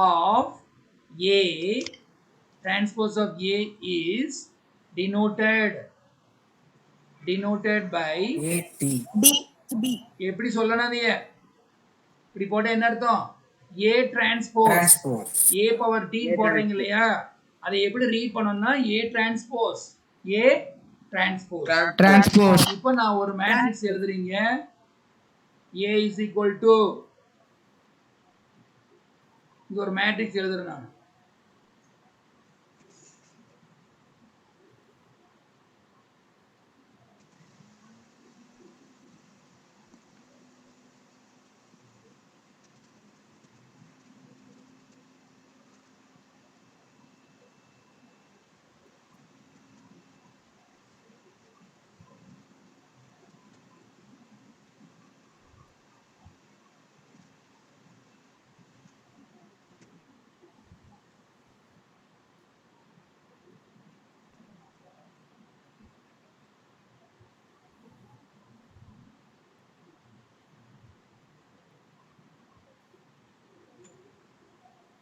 of A is denoted by AT. D B. எப்படி சொல்லணும் அதைய? இப்படி போட்டா என்ன அர்த்தம்? A transpose. Transpose. A power T போடுறீங்க இல்லையா, அதை எப்படி ரீட் பண்ணணும்னா A transpose. Transpose. இப்போ நான் ஒரு மேட்ரிக்ஸ் எழுதுறீங்க, A is equal to, இங்க ஒரு மேட்ரிக்ஸ் எழுதுறேன் நான்.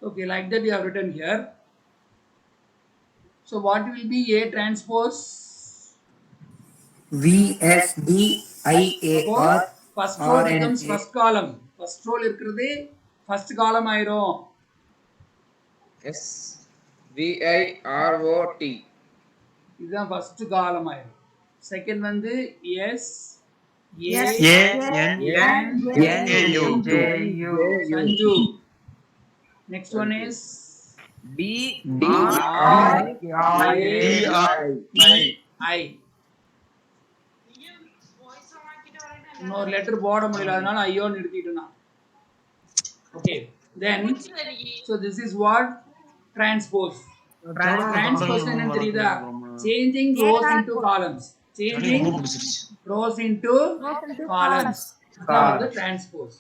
Okay, like that you have written here. So what will be A transpose? அப்போ VSDIAR first row becomes RNA. first column. First row இருக்கிறது first column ஆயிரும். SVIROT. இதுதான் first column ஆயிரும். Second வந்து S A ANNU. Sanju. Next one is I. இன்னொரு letter போட முடியல அதனால ஐயோன்னு நிறுத்திட்டேன். Okay, then so this is what transpose. Transpose என்னன்னு தெரியுதா? Changing rows into columns. Changing rows into columns. அதான் வந்து transpose.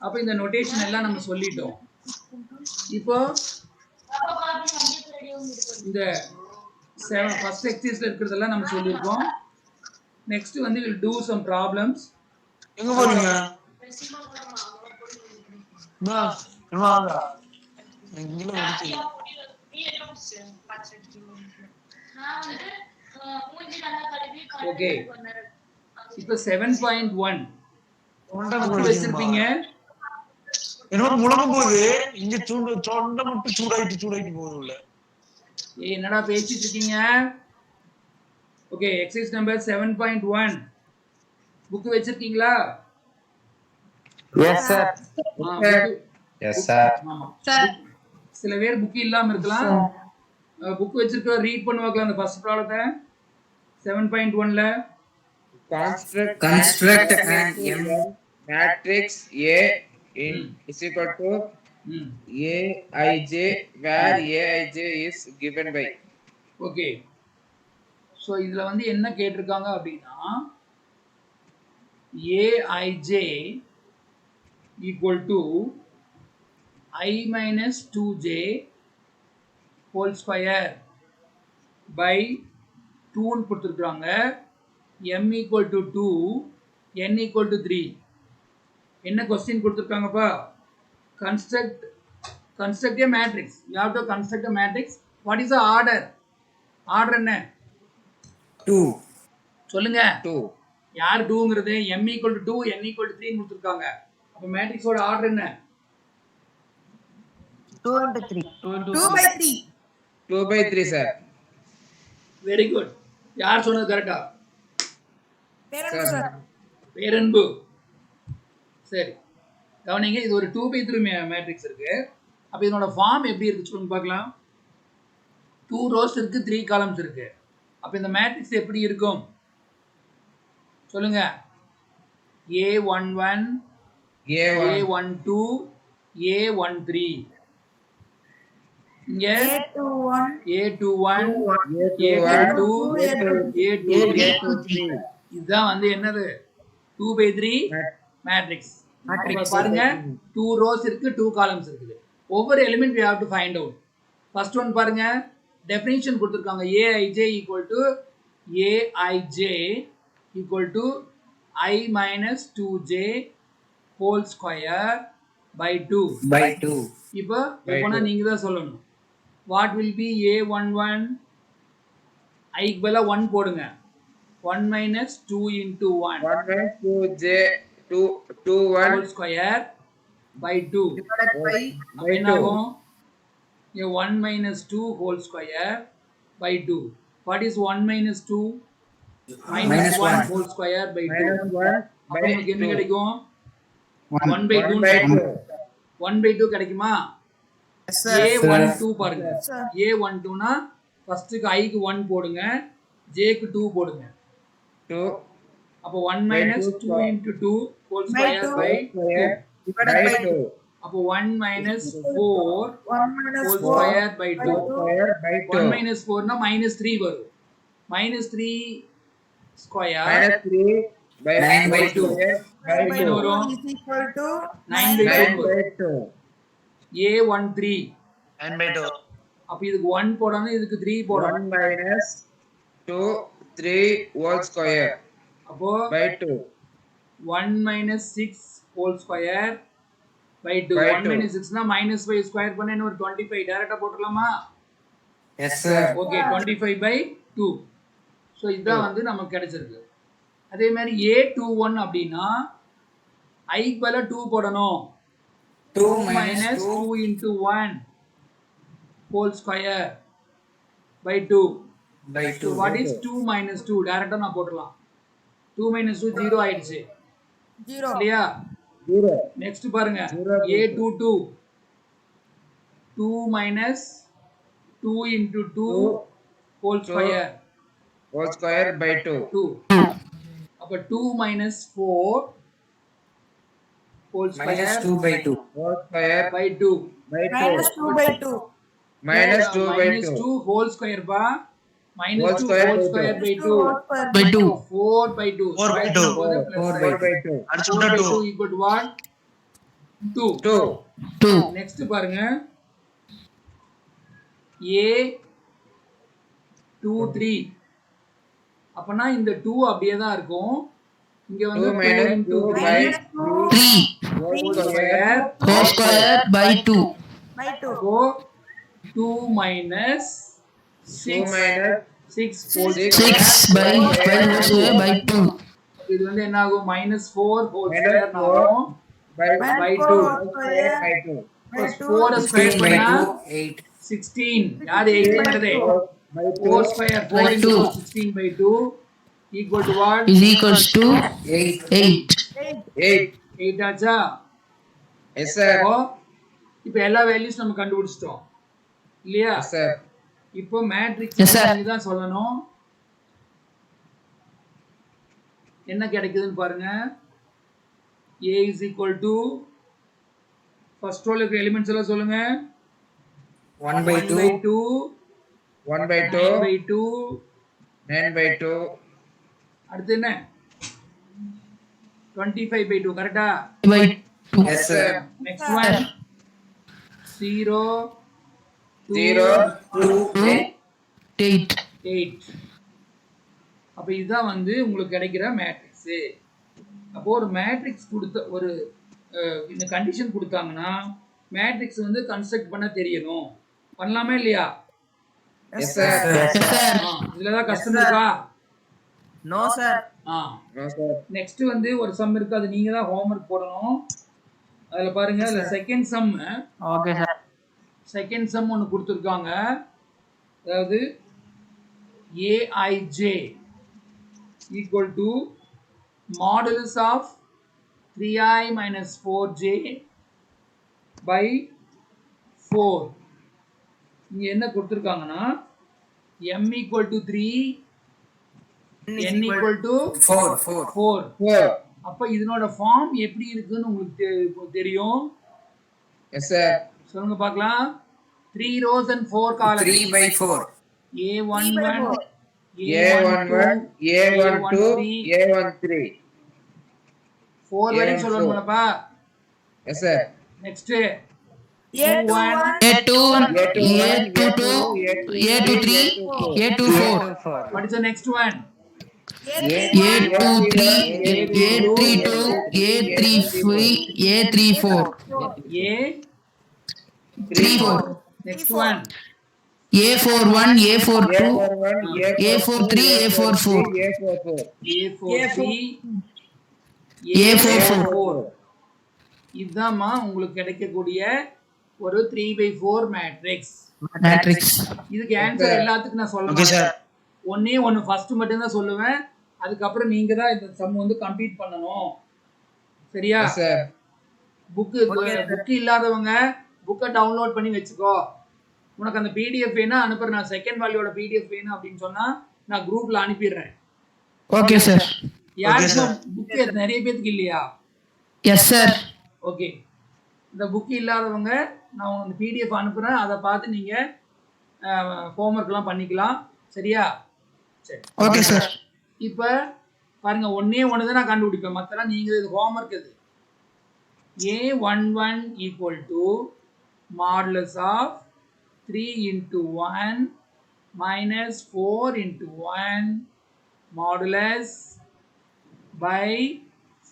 அப்ப இந்த நோட்டேஷன் எல்லாம் நம்ம சொல்லிட்டோம். இப்போ இந்த first exercise இருக்கிறதெல்லாம் நம்ம சொல்லிருக்கோம். Next வந்து we'll do some problems. எங்க போறீங்க? வாங்க. இங்கல வந்து Okay. இப்போ 7.1 வச்சிருப்பீங்க. என்னோட முழங்க போகுது. இங்க தொண்டை மட்டும் சூடாயிட்டு போகுது உள்ள. என்னடா பேசிட்டு இருக்கீங்க? Okay, exercise number 7.1. புக் வச்சிருக்கீங்களா? Yes sir. Yes sir. ஆமா. சில பேர் புக் இல்லாம இருக்கலாம். புக் வச்சிருக்க ரீட் பண்ணுவாங்க அந்த ஃபர்ஸ்ட் ப்ராப்ளத்தை 7.1ல Construct an M matrix A is equal to Aij where Aij is given by. Okay. So இதுல வந்து என்ன கேட்டிருக்காங்க அப்படின்னா Aij equal to I minus 2j whole square by 2ன்னு கொடுத்துருக்காங்க. M equal to 2, N equal to 3. என்ன question கொடுத்துருக்காங்கப்பா? construct a matrix. You have to construct a matrix. What is the order? Order என்ன? 2. சொல்லுங்க. 2. யார் 2ங்கிறது? M equal to 2, N equal to 3 கொடுத்துருக்காங்க. அப்ப மேட்ரிக்ஸோட order என்ன? 2 by 3. 2 by 3 sir. Very good. யார் சொன்னது கரெக்டா? Sir. பேரன்பு. சரி கவனிங்க, இது ஒரு 2 by 3 மேட்ரிக்ஸ் இருக்கு. அப்ப இதனோட ஃபார்ம் எப்படி இருக்கு சொல்லுங்க பார்க்கலாம். 2 rows இருக்கு, 3 columns இருக்கு. அப்ப இந்த மேட்ரிக்ஸ் எப்படி இருக்கும் சொல்லுங்க. A11 A12 A13. இங்க A21 A22 A23. இதுதான் வந்து என்னது 2 by 3 மேட்ரிக்ஸ். பாருங்க 2 rows இருக்கு, 2 columns இருக்குது. ஒவ்வொரு element we have to find out. First one பாருங்க, டெஃபினிஷன் கொடுத்திருக்காங்க. Aij equal to I minus 2j whole square by 2. இப்போ எப்போனா நீங்க தான் சொல்லணும். What will be A11? I க்கு பதிலா 1 போடுங்க. 1 minus 2 into 1. 1 minus 2j 2 1 whole square by 2. அப்ப என்ன ஆகும்? 1 minus 2 whole square by 2. What is 1 minus 2? Minus 1 whole square by 2. அப்ப உங்களுக்கு என்ன கிடைக்கும்? 1 by 2. 1 by 2 கிடைக்குமா? A12 பாருங்க. A12னா ஃபர்ஸ்ட்க்கு I க்கு 1 போடுங்க, J க்கு 2 போடுங்க. 2. அப்போ 1 minus 2 into 2 whole square by 2. அப்போ 1 minus 4 whole square by 2. 1 minus 4 னா minus 3 வரும். minus 3 square minus 3 by 9 by 2 என்ன வரும்? is equal to 9 by 2. 2. A13. 9 by 2. அப்ப இதுக்கு 1 போடணும், இதுக்கு 3 போடணும். 1 minus 2 3 whole square அப்போ by 2. 1 minus 6 whole square by 2. By 1 2. minus 6 na minus 5 square பண்ண இன்னும் ஒரு 25 டைரக்டா போட்டுறலாமா? Yes, sir. Okay 25 by 2. So இதுதான் வந்து நமக்கு கிடைச்சிருக்கு. அதே மாதிரி A21 அப்படின்னா ஐக்கு பதிலா 2 போடணும். 2 minus 2 into 1 whole square by 2. by So 2. what is 2 minus 2? டைரக்டா நான் போட்டுறலாம். 2 minus 2 0 ஆயிடுச்சு. 0. இல்லையா? 0. நெக்ஸ்ட் பாருங்க. Zero. A22 2 minus 2 into 2 whole square Whole square by 2. 2. அப்ப 2 minus 4 whole square Minus 2 by 2. Whole square by 2. by 2. Minus 2 by 2. Minus 2 by minus 2. 2 whole square ba minus Whole 2 square whole by square 2. by 2. Whole square By 2. 4 by 2. 4 by Square 2. பண்ணும்போது plus 4 4 by 4 by 2. அடிச்சு 4 by விட்டா 2 2. equal to what? 2. 2. 2. Next பாருங்க. A 2 3. அப்பனா இந்த 2 அப்படியே தான் இருக்கும். இங்க வந்து 2 minus 2 into 2 3 by 3. whole whole square square Whole square by 2. by 2. அப்போ 2 minus 2 6 minus 6 whole 6 by whole square by 2. இது வந்து என்ன ஆகும் minus 4 whole Minus square 4 ஆகும் by by 4 2 whole square by 2. by 2. 4 square 16 by பண்ணா 2, 8. 16 யாரு 8 பண்ணதே by 4 square 4 By into 2. 16 by 2 equal to what? Is equals to 8. 8. 8. 8 ஆச்சா? Yes, sir. அப்போ இப்போ எல்லா வேல்யூஸ் நம்ம கண்டுபிடிச்சிட்டோம் இல்லையா? Yes, sir. இப்போ மேட்ரிக்ஸ் Yes, sir. நீங்க தான் சொல்லணும். என்ன கிடைக்குதுன்னு பாருங்க. A is equal to first row இருக்க எலிமெண்ட்ஸ் எல்லாம் சொல்லுங்க. 1 by 1 by 2. 2 1 by 9 2. by 2 9 by 2. அடுத்து என்ன 25 by 2 கரெக்டா? By 2. Yes, sir. Next one 0 0. 2, 8. 8. அப்ப இதுதான் வந்து உங்களுக்கு கிடைக்கிற மேட்ரிக்ஸ். அப்போ ஒரு மேட்ரிக்ஸ் கொடுத்த ஒரு இந்த கண்டிஷன் கொடுத்தாங்கன்னா மேட்ரிக்ஸ் வந்து கன்ஸ்ட்ரக்ட் பண்ண தெரியணும். பண்ணலாமா இல்லையா? Yes, sir. Yes, sir. இதுல தான் கஷ்டம் இருக்கா? No, sir. No, sir. Next வந்து ஒரு சம் இருக்கு, அது நீங்க தான் ஹோம்வொர்க் போடணும். அதுல பாருங்க, அதுல second sum Okay, sir. Second sum ஒன்று கொடுத்துருக்காங்க. அதாவது AIJ equal to modulus of 3i minus 4j by 4. இங்க என்ன கொடுத்துருக்காங்கன்னா m equal to 3 n equal to 4, 4. 4. 4. அப்ப இதனோட ஃபார்ம் எப்படி இருக்குன்னு உங்களுக்கு தெரியும். Yes, sir. சொல்லுங்க பார்க்கலாம். 3 rows and 4 columns. 3 by 4. A11 A11, A12, A13. 4 வரைக்கும் சொல்லணும்லப்பா. Yes, sir. Next A21, A21, A22, A23, A24. what is the next one? A23, A32, A35, A34. A34. Next one. A41, A42, A41, A43, A44. A44. A43. A44. இதுதான்மா உங்களுக்கு கிடைக்கக்கூடிய ஒரு 3/4 matrix. Matrix. இதுக்கு answer எல்லாத்துக்கும் நான் சொல்ல Okay, sir. மாட்டேன். ஒண்ணே ஒன்று ஃபர்ஸ்ட் மட்டும் தான் சொல்லுவேன். அதுக்கப்புறம் நீங்க தான் இந்த சம் வந்து கம்ப்ளீட் பண்ணணும். சரியா? Yes, sir. புக் இல்லாதவங்க புக்கை டவுன்லோட் பண்ணி வச்சுக்கோ. உனக்கு அந்த பிடிஎஃப் வேணா அனுப்புறேன். நான் செகண்ட் வேல்யூட பிடிஎஃப் வேணும் அப்படின்னு சொன்னா நான் குரூப்ல அனுப்பிடுறேன். Okay, sir. யாருக்கும் புக் நிறைய பேருக்கு இல்லையா? Yes, sir. ஓகே, இந்த புக் இல்லாதவங்க நான் உங்களுக்கு பிடிஎஃப் அனுப்புறேன். அதை பார்த்து நீங்க ஹோம்ஒர்க்லாம் பண்ணிக்கலாம். சரியா? சரி. Okay, sir. இப்போ பாருங்க, ஒன்னே ஒன்று தான் நான் கண்டுபிடிப்பேன். மற்றெல்லாம் நீங்கள் இது ஹோம்ஒர்க். இது A11 equal to modulus of 3 into 1 minus 4 into 1 modulus by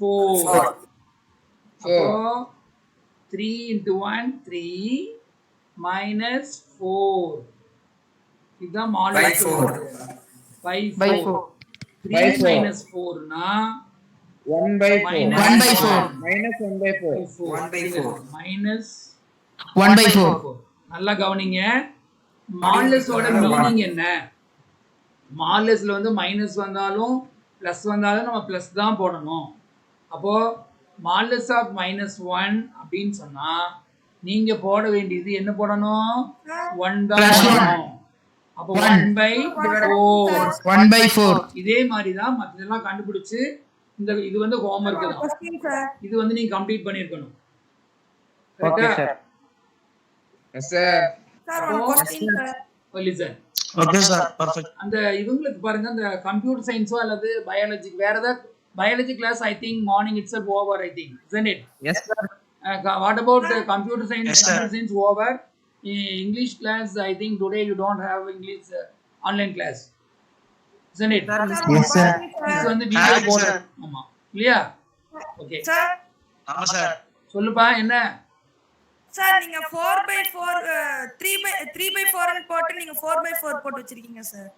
4. 4. அப்போ 3 into 1 3 minus 4 இதுதான் By modulus 4. by By 4 4. 3 By 4. minus 4 னா 1 by 4. minus 1 by 4. Minus 1 by 4. 1 by 4. minus 1 by 4. 4. நல்லா கவனிங்க. மாடுலஸோட மீனிங் என்ன? மாடுலஸ்ல வந்து மைனஸ் வந்தாலும் பிளஸ் வந்தாலும் நம்ம பிளஸ் தான் போடணும். அப்போ மாடுலஸ் ஆஃப் -1 அப்படின்னு சொன்னா நீங்க போட வேண்டியது என்ன போடணும்? 1 தான் Plus one. போடணும். அப்போ 1 by 4. 1 by 4. இதே மாதிரி தான் மற்றதெல்லாம் கண்டுபிடிச்சு இது வந்து ஹோம்வொர்க் தான். Question, sir. இது வந்து நீங்க கம்ப்ளீட் பண்ணிருக்கணும். Okay, கரெக்ட்டா? sir. Yes, sir. Sir, one question, sir. Listen. Okay sir perfect. அந்த இவங்களுக்கு பாருங்க அந்த கம்ப்யூட்டர் சயின்ஸோ அல்லது பயாலஜி வேற ஏதாவது biology class I think morning itself over I think isn't it? Yes, sir. What about the computer science? Yes, sir. Computer science over. English class I think today you don't have English online class isn't it? Yes, sir. இது வந்து video Sir. போடு. ஆமா இல்லையா? Okay Sir, ஆமா sir. சொல்லுப்பா என்ன? sir, நீங்க 4 by 4 3 by 4 ன்னு போட்டு நீங்க 4 by 4 போட்டு வச்சிருக்கீங்க சார்.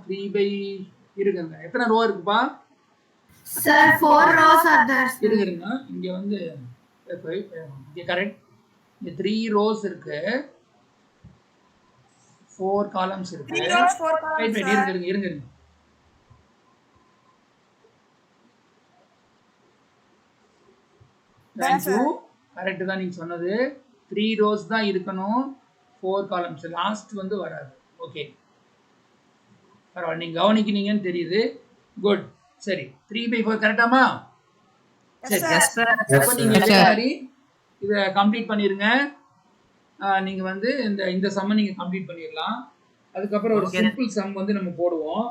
3 by இருக்குங்க. எத்தனை ரோ இருக்குப்பா? Sir, 4 rows are there. இருங்க இங்க வந்து இங்க கரெக்ட். இங்க 3 rows இருக்கு. 4 columns இருக்கு. 3 rows 4 columns. Wait, sir. இருங்க. Thank you. கரெக்ட் தான் நீங்க சொன்னது. 3 rows தான் இருக்கணும். 4 columns. லாஸ்ட் வந்து வராது. ஓகே. பரவாயில்ல நீங்க கவனிக்கிறீங்கன்னு தெரியுது. குட். சரி 3 by 4 கரெக்டாமா? சரி. Yes, sir. அப்ப நீங்க Yes, இதே sir. மாதிரி இத கம்ப்ளீட் பண்ணிருங்க. நீங்க வந்து இந்த சம் நீங்க கம்ப்ளீட் பண்ணிரலாம். அதுக்கு அப்புறம் ஒரு Okay. சிம்பிள் சம் வந்து நம்ம போடுவோம்.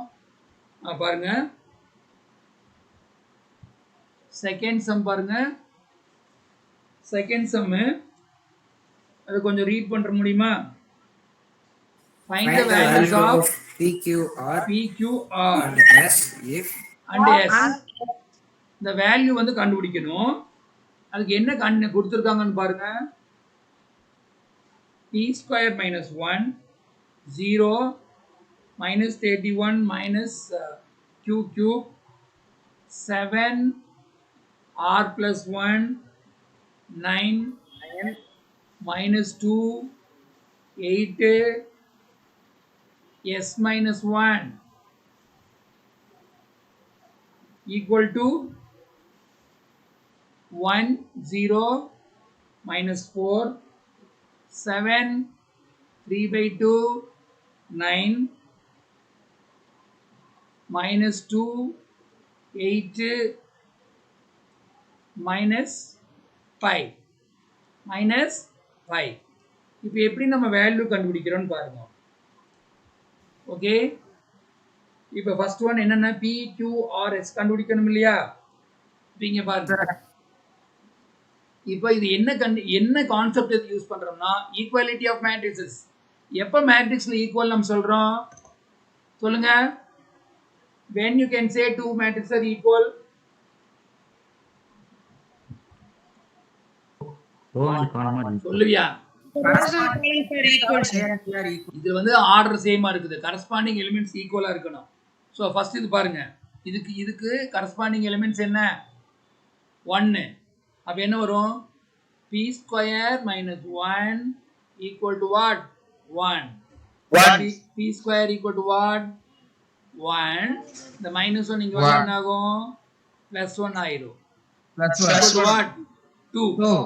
பாருங்க. செகண்ட் சம் பாருங்க. செகண்ட் சம் அது கொஞ்சம் ரீட் பண்ற முடியுமா? Find the values of PQR P, Q, R and S if and S. இந்த வேல்யூ வந்து கண்டுபிடிக்கணும். அதுக்கு என்ன கொடுத்திருக்காங்கன்னு பாருங்க. P square minus 1 0 minus 31 minus Q cube 7 R plus 1 9 minus 2 8 S minus 1 equal to 1 0 minus 4 7 3 by 2 9 minus 2 8 minus 5 minus 5. இப்போ எப்படி நம்ம value கண்டுபிடிக்கிறோம்னு பாருங்க. ஓகே இப்போ ஃபர்ஸ்ட் ஒன் என்னன்னா P Q R S கண்டுபிடிக்கணும் இல்லையா? இங்க பாருங்க. இப்போ இது என்ன கான்செப்ட் யூஸ் பண்றோம்னா ஈக்குவாலிட்டி ஆஃப் மேட்ரிக்ஸஸ். எப்ப மேட்ரிக்ஸ்ல ஈக்குவல் நம்ம சொல்றோம் சொல்லுங்க. when you can say two matrices are equal. சொல்லுவியா? இது வந்து ஆர்டர் சேமா இருக்குது. கரஸ்பாண்டிங் எலிமெண்ட்ஸ் ஈக்குவலா இருக்கணும். ஸோ ஃபர்ஸ்ட் இது பாருங்க. இதுக்கு கரஸ்பாண்டிங் எலிமெண்ட்ஸ் என்ன? 1. அப்ப என்ன வரும்? P square minus 1 equal to what? 1. P square equal to what? 1. The minus 1 இங்க வந்து என்ன ஆகும்? plus 1 ஆயிரும். Equal to what? 2.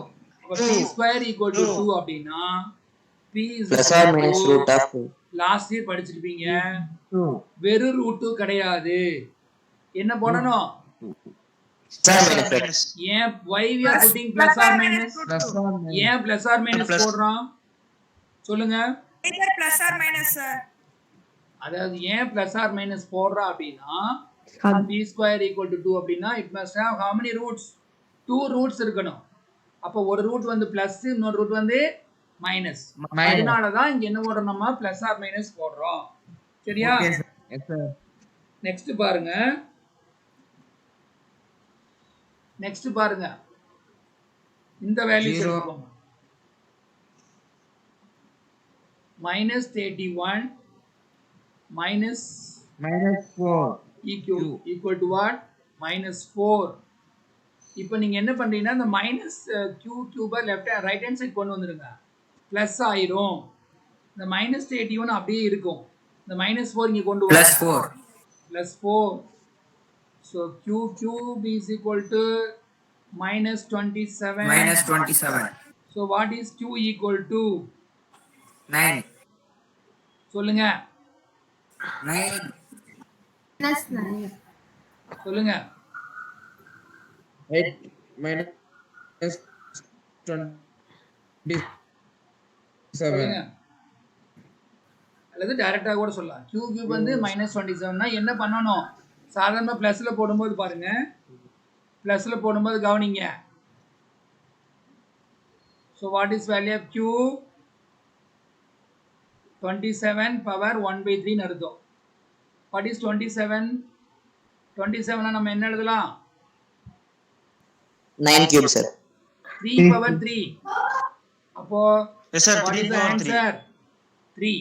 அப்ப P square equal to 2 அப்படின்னா P is plus or minus root of 2. Last year படிச்சிருப்பீங்க. வெறும் ரூட் 2 கிடையாது. என்ன போடணும்? ஏன் why we are putting plus or minus? ஏன் plus or minus போடுறோம் சொல்லுங்க. Either plus or minus, sir. அதாவது ஏன் plus or minus போடுறோம் அப்படின்னா b square equal to 2 அப்படின்னா it must have how many roots? 2 roots இருக்கணும். அப்ப ஒரு ரூட் வந்து பிளஸ் இன்னொரு ரூட் வந்து மைனஸ். அதனால தான் இங்க என்ன போடுறோம் நம்ம plus or minus போடுறோம். சரியா? நெக்ஸ்ட் பாருங்க. இந்த வேல்யூஸ் Zero. எடுத்துக்கோங்க. minus 31 minus -4 EQ equal to what? minus 4. இப்போ நீங்க என்ன பண்றீங்கன்னா இந்த மைனஸ் q கியூபை லெஃப்ட் ரைட் ஹேண்ட் சைடு கொண்டு வந்துருங்க. பிளஸ் ஆயிரும். இந்த minus 31 அப்படியே இருக்கும். இந்த minus 4 இங்க கொண்டு வாங்க. +4. plus 4. So q cube is equal to minus 27. -27. So what is q equal to? 9. சொல்லுங்க 9. Plus 9. சொல்லுங்க 8 -27 சொல்லுங்க. அல்லது டைரக்டா கூட சொல்லலாம். q கியூப் வந்து -27 னா என்ன பண்ணணும்? சாதாரண பிளஸ்ல போடும்போது பாருங்க. பிளஸ்ல போடும்போது கவனிங்க. So what is value of q? 27 power 1/3 ன்னு அர்த்தம். What is 27? 27 நம்ம என்ன எழுதலாம்? 9 cube sir. 3 power 3. அப்போ Yes sir, what 3 is the power 3. answer? 3.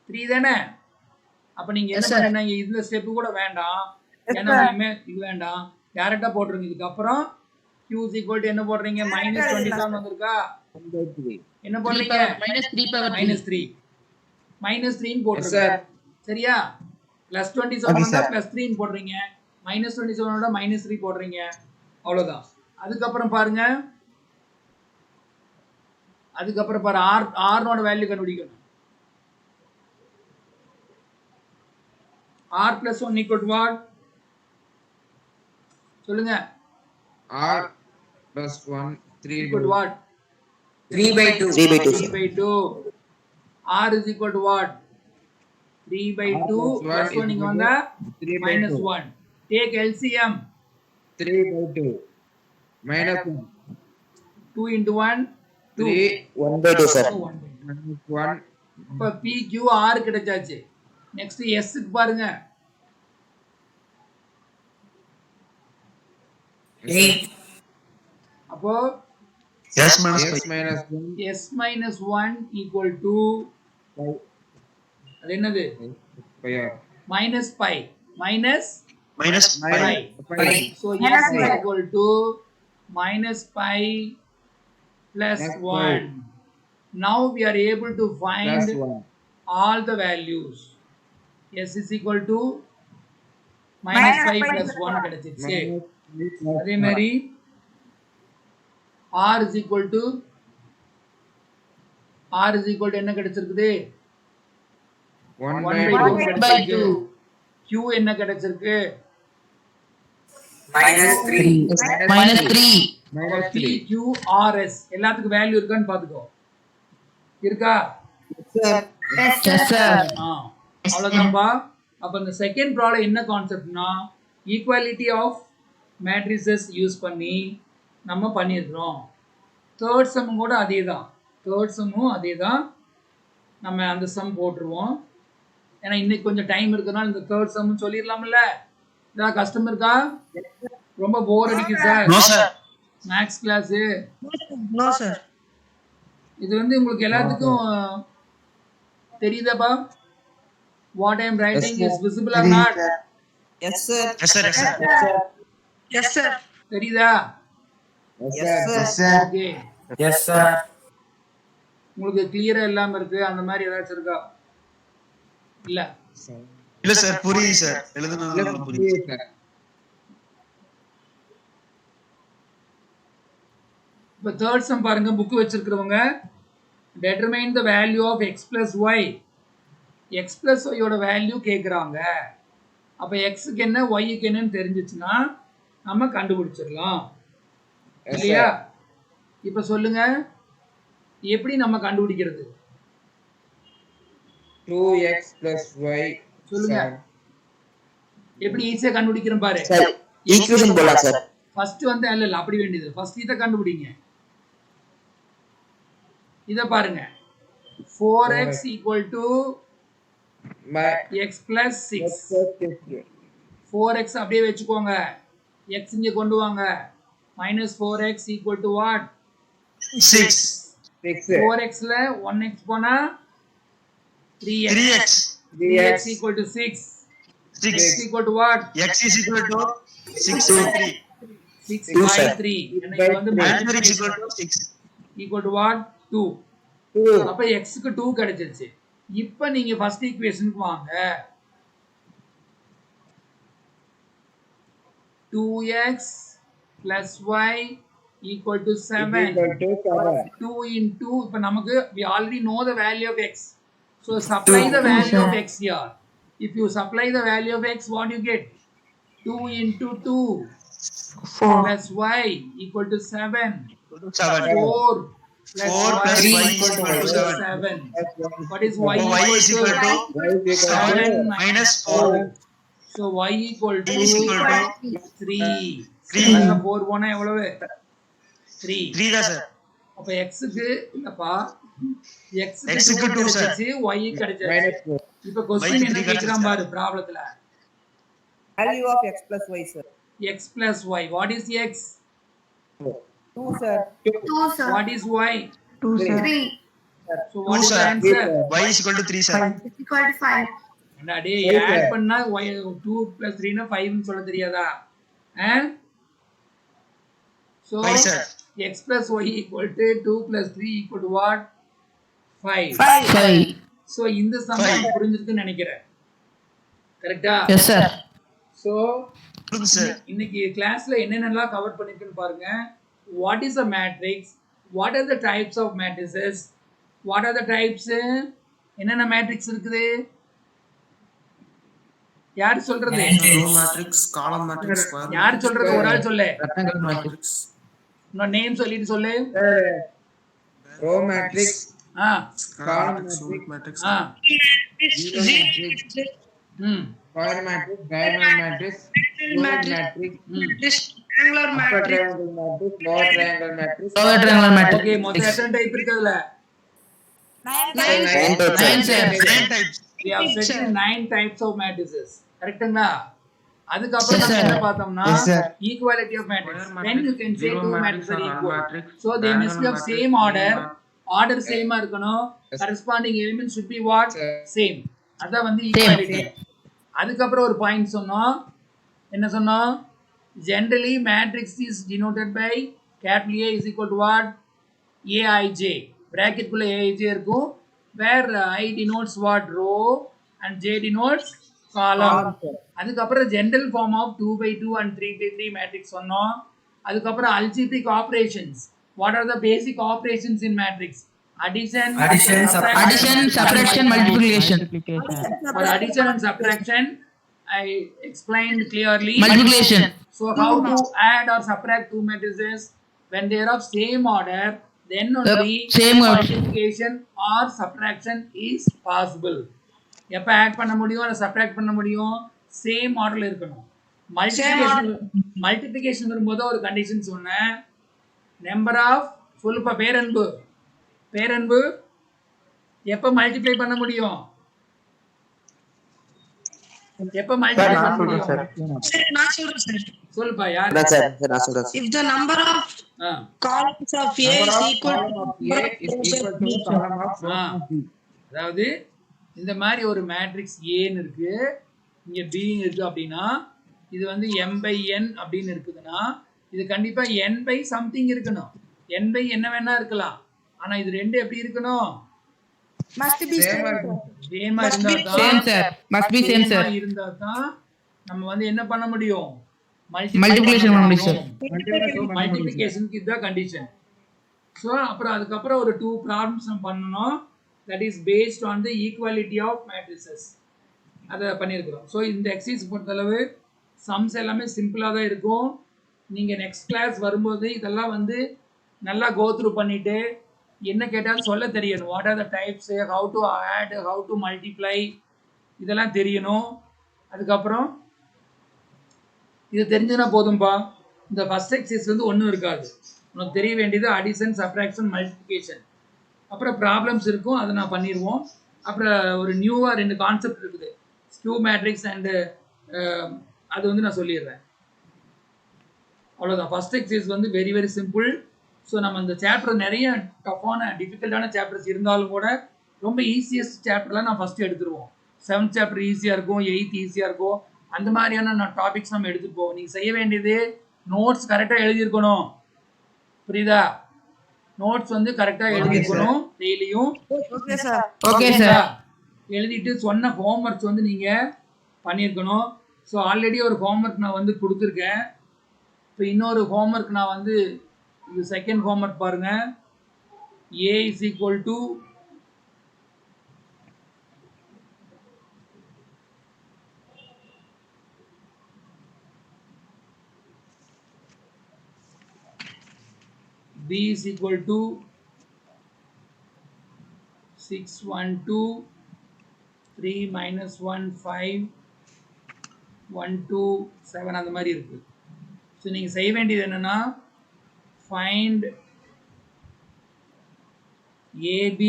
3 தானே? அப்ப நீங்க என்ன Yes, sir. பண்ணுங்க இந்த ஸ்டெப் கூட வேண்டாம். ஏன்னா இனிமே இது வேண்டாம். டைரக்டா போட்டுருங்க. இதுக்கு அப்புறம் q is equal to என்ன போடுறீங்க? -27 வந்திருக்கா? 1/3. என்ன 3 போடுறீங்க? power -3 power 3. -3. -3 ன்னு Yes, போட்டுருங்க. sir. சரியா? +27 வந்தா +3 ன்னு போடுறீங்க. -27 ஓட -3 போடுறீங்க. அவ்வளவுதான். அதுக்கப்புறம் பாருங்க. அதுக்கப்புறம் பாரு r நோட வேல்யூ கண்டுபிடிக்கணும். r plus 1 equal to what? சொல்லுங்க. R plus 1 3 equal to what? 3/2. 3/2. r is equal to what? 3/2 plus 1 இங்க வந்தா -1. Take LCM. 3/2 -1 2 into 1 2. 3 1/2 sir. -1 இப்ப PQ R கிடைச்சாச்சு. நெக்ஸ்ட் S க்கு பாருங்க. 8. அப்போ Yes minus S 5. -1 S minus 1 equal to அது என்னது? minus pi. minus Minus pi. 5 So S is equal to minus pi plus Plus 1. Now we are able to find plus 1 all the values. S is equal to minus 5 plus 1 கிடைச்சிருச்சு. அதே மாதிரி R is equal to என்ன கிடைச்சிருக்குது? 1/2 கிடைச்சிருக்கு. Q என்ன கிடைச்சிருக்கு? -3. -3. PQRS எல்லாத்துக்கும் value இருக்கான்னு பாத்துக்கோ. இருக்கா? Yes sir. அவ்வளவுதான்பா. அப்ப இந்த செகண்ட் ப்ராப்ளம் என்ன கான்செப்ட்னா ஈக்குவாலிட்டி ஆஃப் மேட்ரிசஸ் யூஸ் பண்ணி நம்ம பண்ணியிருக்கிறோம். தேர்ட் சம்மும் கூட அதே தான். நம்ம அந்த சம் போட்டுருவோம். ஏன்னா இன்னைக்கு கொஞ்சம் டைம் இருக்கிறனால இந்த தேர்ட் சம் சொல்லிடலாம்ல. ஏதாவது கஷ்டம் இருக்கா? ரொம்ப போர் அடிக்குது sir. No sir. Maths class No, sir. இது வந்து உங்களுக்கு எல்லாத்துக்கும் தெரியுதாப்பா? What I am writing is visible or not? Yes, sir. Yes sir, yes sir. Yes, sir. தெரியுதா? Yes, sir. Okay. Yes sir. உங்களுக்கு கிளியரா இல்லாம இருக்கு அந்த மாதிரி ஏதாச்சும் இருக்கா? இல்ல. இல்ல சார் புரியுது சார். எழுதுனது நல்லா புரியுது. இப்போ தேர்ட் சம் பாருங்க. புக் வச்சிருக்கிறவங்க determine the value of x plus y. x plus y யோட வேல்யூ கேக்குறாங்க. அப்ப x க்கு என்ன y க்கு என்னன்னு தெரிஞ்சிச்சுனா நம்ம கண்டுபிடிச்சிடலாம். இல்லையா? இப்ப சொல்லுங்க எப்படி நம்ம கண்டுபிடிக்கிறது? 2x plus y சொல்லுங்க. எப்படி ஈஸியா கண்டுபிடிக்கிறோம் பாரு. Sir, equation போடலாம் sir. ஃபர்ஸ்ட் வந்து இல்ல அப்படி வேண்டியது. ஃபர்ஸ்ட் இத கண்டுபிடிங்க. இத பாருங்க. 4x equal to x plus 6. 4x அப்படியே வெச்சுக்கோங்க. x இங்க கொண்டு வாங்க. minus 4x equal to what? 6. 4x ல 1x போனா 3x. 3x. 3x equal to 6. 6. X equal to what? X is equal to 6 by 3. 6 2, by sir. 3. எனக்கு வந்து Answer is equal to 6. equal to what? 2. அப்ப x க்கு 2 கிடைச்சிருச்சு. இப்ப நீங்க first ஈக்குவேஷனுக்கு வாங்க. 2x plus y equal to 7. 2 into இப்ப நமக்கு we already know the value of x. So supply the value of x here. If you supply the value of x, what you get? 2 into 2 plus y equal to 7. 7. 4 4 plus y is equal to 7. 7. What is y Y is equal to 7 minus 4. So y equal to is equal to 3. 3. 4 போனா எவ்வளவு? 3. 3 தான் sir. அப்ப x க்கு இல்லப்பா x X க்கு 2 sir. கிடைச்சிச்சு y க்கு கிடைச்சிச்சு. இப்ப क्वेश्चन என்ன கேக்குறான் பாரு ப்ராப்ளத்துல. Value of x plus y, sir. x plus y. What is x? 2, sir. 2, sir. What is y? 3. So what 2 is the sir. answer? Y is equal to 3 sir. It's equal to 5. அடா டேய் add பண்ணா y 2 plus 3 னா 5 னு சொல்ல தெரியாதா? So 5 sir. x plus y equal to 2 plus 3 equal to what? 5. 5. So இந்த some புரிஞ்சிருக்குன்னு நினைக்கிறேன். கரெக்ட்டா? Yes, sir. So Good sir. இன்னைக்கு கிளாஸ்ல என்னென்னலாம் கவர் பண்ணிருக்குன்னு பாருங்க. What is a matrix? What are the types of matrices? What are the types? என்னென்ன matrix இருக்குது? யார் சொல்றது? Row matrix, column matrix, square யார் சொல்றது? ஒரு ஆள் சொல்லு. Rectangle matrix. உன்னோட நேம் சொல்லிட்டு சொல்லு. Row matrix. ஆ Column matrix. matrix. ஆ Zero matrix. Square matrix. Diagonal matrix. Unit matrix. Rectangular Upper matrix. triangle matrix. Lower triangle matrix. Lower triangle matrix. Okay மொத்தம் எத்தனை டைப் இருக்குதுல? 9, sir. 9 types. We have set 9 types of matrices. கரெக்ட்டுங்களா? அதுக்கப்புறம் Yes, நம்ம sir. என்ன பார்த்தோம்னா Yes, sir. equality of matrix. When you can say two matrices are equal. So they Diagonal must be of matrix, same order. Order same ஆ இருக்கணும். Corresponding elements should be what? Same. அதான் வந்து equality. அதுக்கப்புறம் ஒரு point சொன்னோம். என்ன சொன்னோம்? Generally matrix is denoted by capital A is equal to what? Aij. Bracket குள்ள Aij இருக்கும். Where I denotes what? Row and J denotes column. அதுக்கப்புறம் general form of 2 by 2 and 3 by 3 matrix சொன்னோம். அதுக்கப்புறம் algebraic operations. What are the basic operations in matrix? Addition, Subtraction, multiplication. For addition and subtraction, I explained clearly. Multiplication. So how to add or subtract two matrices? When they are of same order, then only same order. multiplication or subtraction is possible. எப்ப add பண்ண முடியும் அல்ல subtract பண்ண முடியும்? Same ஆர்டர்ல இருக்கணும். Multiplication வரும்போது ஒரு கண்டிஷன் சொன்னேன். நம்பர் ஆஃப் சொல்லுப்பா பேரன்பு எப்ப மல்டிப்ளை பண்ண முடியும்? எப்ப மல்டிப்ளை பண்ண முடியும்? சொல்லுப்பா யார்? If the number of columns of A is equal to A is equal to column of row of B. அதாவது இந்த மாதிரி ஒரு மேட்ரிக்ஸ் ஏன்னு இருக்கு, இங்க பின்னு இருக்கு அப்படின்னா இது வந்து m by n அப்படின்னு இருக்குதுன்னா இது கண்டிப்பா n by something இருக்கணும். n by என்ன வேணா இருக்கலாம். ஆனா இது ரெண்டு எப்படி இருக்கணும்? must be சேமா இருந்தா Same, sir. Must be same, sir. இருந்தா தான் நம்ம வந்து என்ன பண்ண முடியும்? Multiplication பண்ண முடியும், sir. மல்டிப்ளிகேஷனுக்கு இதுதான் கண்டிஷன். ஸோ அப்புறம் அதுக்கப்புறம் ஒரு 2 ப்ராப்ளம்ஸ் நம்ம பண்ணணும். That is based on the equality of matrices. அதை பண்ணியிருக்கிறோம். ஸோ இந்த எக்ஸசைஸ் பொறுத்தளவு சம்ஸ் எல்லாமே சிம்பிளாக தான் இருக்கும். நீங்கள் நெக்ஸ்ட் கிளாஸ் வரும்போது இதெல்லாம் வந்து நல்லா கோ த்ரூ பண்ணிவிட்டு என்ன கேட்டாலும் சொல்ல தெரியணும். What are the types, how to add, how to multiply, இதெல்லாம் தெரியணும். அதுக்கப்புறம் இது தெரிஞ்சுனா போதும்பா. இந்த ஃபர்ஸ்ட் எக்ஸசைஸ் வந்து ஒன்றும் இருக்காது. உனக்கு தெரிய வேண்டியது அடிஷன், சப்ட்ராக்ஷன், மல்டிப்ளிகேஷன். அப்புறம் ப்ராப்ளம்ஸ் இருக்கும், அதை நான் பண்ணிடுவோம். அப்புறம் ஒரு நியூவாக 2 கான்செப்ட் இருக்குது, ஸ்கியூ மேட்ரிக்ஸ் அண்டு அது வந்து நான் சொல்லிடுறேன். அவ்வளோதான். ஃபர்ஸ்ட் எக்ஸசைஸ் வந்து வெரி வெரி சிம்பிள். ஸோ நம்ம இந்த சாப்டர் நிறைய டஃப்பான டிஃபிகல்ட்டான சாப்டர்ஸ் இருந்தாலும் கூட ரொம்ப ஈஸியஸ்ட் சாப்டர்லாம் நான் ஃபஸ்ட்டு எடுத்துருவோம். 7th சாப்டர் ஈஸியாக இருக்கும், 8th ஈஸியாக இருக்கும். அந்த மாதிரியான டாபிக்ஸ் நம்ம எடுத்துகிட்டு போவோம். நீங்கள் செய்ய வேண்டியது நோட்ஸ் கரெக்டாக எழுதியிருக்கணும். புரியுதா? நோட்ஸ் வந்து கரெக்டாக எழுதியிருக்கணும் டெய்லியும். Okay, sir. Okay, sir. எழுதிட்டு சொன்ன ஹோம்ஒர்க்ஸ் வந்து நீங்கள் பண்ணியிருக்கணும். ஸோ ஆல்ரெடி ஒரு ஹோம்ஒர்க் நான் வந்து கொடுத்துருக்கேன். இப்போ இன்னொரு ஹோம்ஒர்க் நான் வந்து இது செகண்ட் ஹோம்ஒர்க் பாருங்கள். A is equal to B is equal to 612 3 minus 1 5 1 2 7 அந்த மாதிரி இருக்கு. ஸோ நீங்கள் செய்ய வேண்டியது என்னன்னா find AB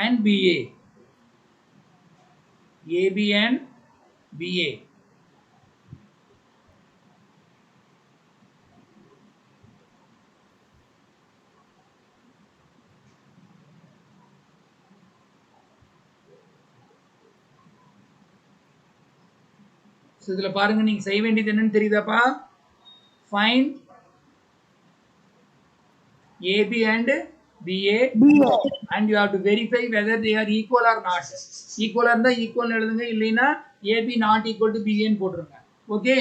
and BA. AB and BA. So இதில் பாருங்கள், நீங்கள் செய்ய வேண்டியது என்னன்னு தெரியுதாப்பா? Find AB and BA and you have to verify whether they are equal or not. Equal இருந்தா equal எழுதுங்க, இல்லைன்னா AB not equal to BA ன்னு போட்டுருங்க. Okay?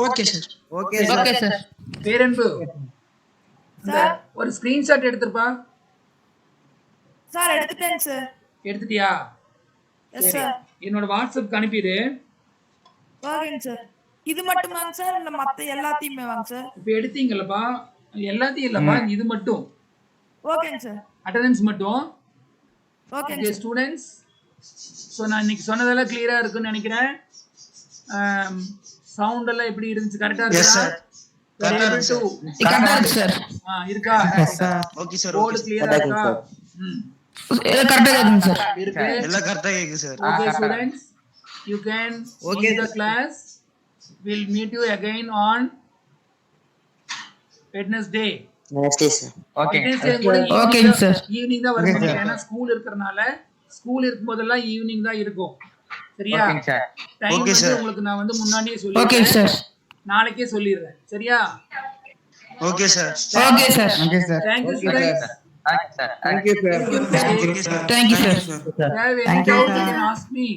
Okay, sir. Okay, sir. பேரன்பு, ஒரு ஸ்கிரீன்ஷாட் எடுத்துருப்பா. Sir, எடுத்துட்டேன் sir. எடுத்துட்டியா? Yes, sir. என்னோட வாட்ஸ்அப்க்கு அனுப்பிடு. ஓகேங்க சார். இது மட்டுமாங்க சார், இல்ல மத்த எல்லாத்தையுமே வாங்க சார்? இப்போ எடுத்தீங்களப்பா, எல்லாத்தையும் இல்லப்பா, இது மட்டும் ஓகேங்க சார். அட்டெண்டன்ஸ் மட்டும். ஓகேங்க ஓகே சார். ஸ்டூடெண்ட்ஸ், ஸோ நான் இன்னைக்கு சொன்னதெல்லாம் கிளியராக இருக்குன்னு நினைக்கிறேன். சவுண்ட் எல்லாம் எப்படி இருந்துச்சு? கரெக்டாக இருக்கா? Correct இருக்கு, sir. இருக்கா? Okay sir. போர்டு கிளியரா இருக்கா? கரெக்டா இருக்குங்க சார். இருக்கு. எல்லாம் கரெக்டா கேக்குது sir. Okay students, you can leave the class. We'll meet you again on Wednesday. Wednesday, sir. Wednesday கூட Okay, sir. ஈவினிங் தான் வரும். ஏன்னா ஸ்கூல் இருக்கறனால ஸ்கூல் இருக்கும்போதெல்லாம் ஈவினிங் தான் இருக்கும். சரியா? டைம் Okay, வந்து sir. உங்களுக்கு நான் வந்து முன்னாடியே Okay, சொல்லிடுறேன். sir. நாளைக்கே சொல்லிடுறேன். சரியா? Okay sir. Okay, sir. Thank you students. Thank you, sir. Okay sir. Thank you, sir. Have any doubt you can ask me.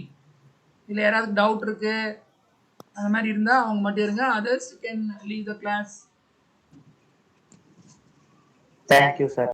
இல்ல யாராவது டவுட் இருக்கு அந்த மாதிரி இருந்தா அவங்க மட்டும் இருங்க. Others you can leave the class. Thank you, sir.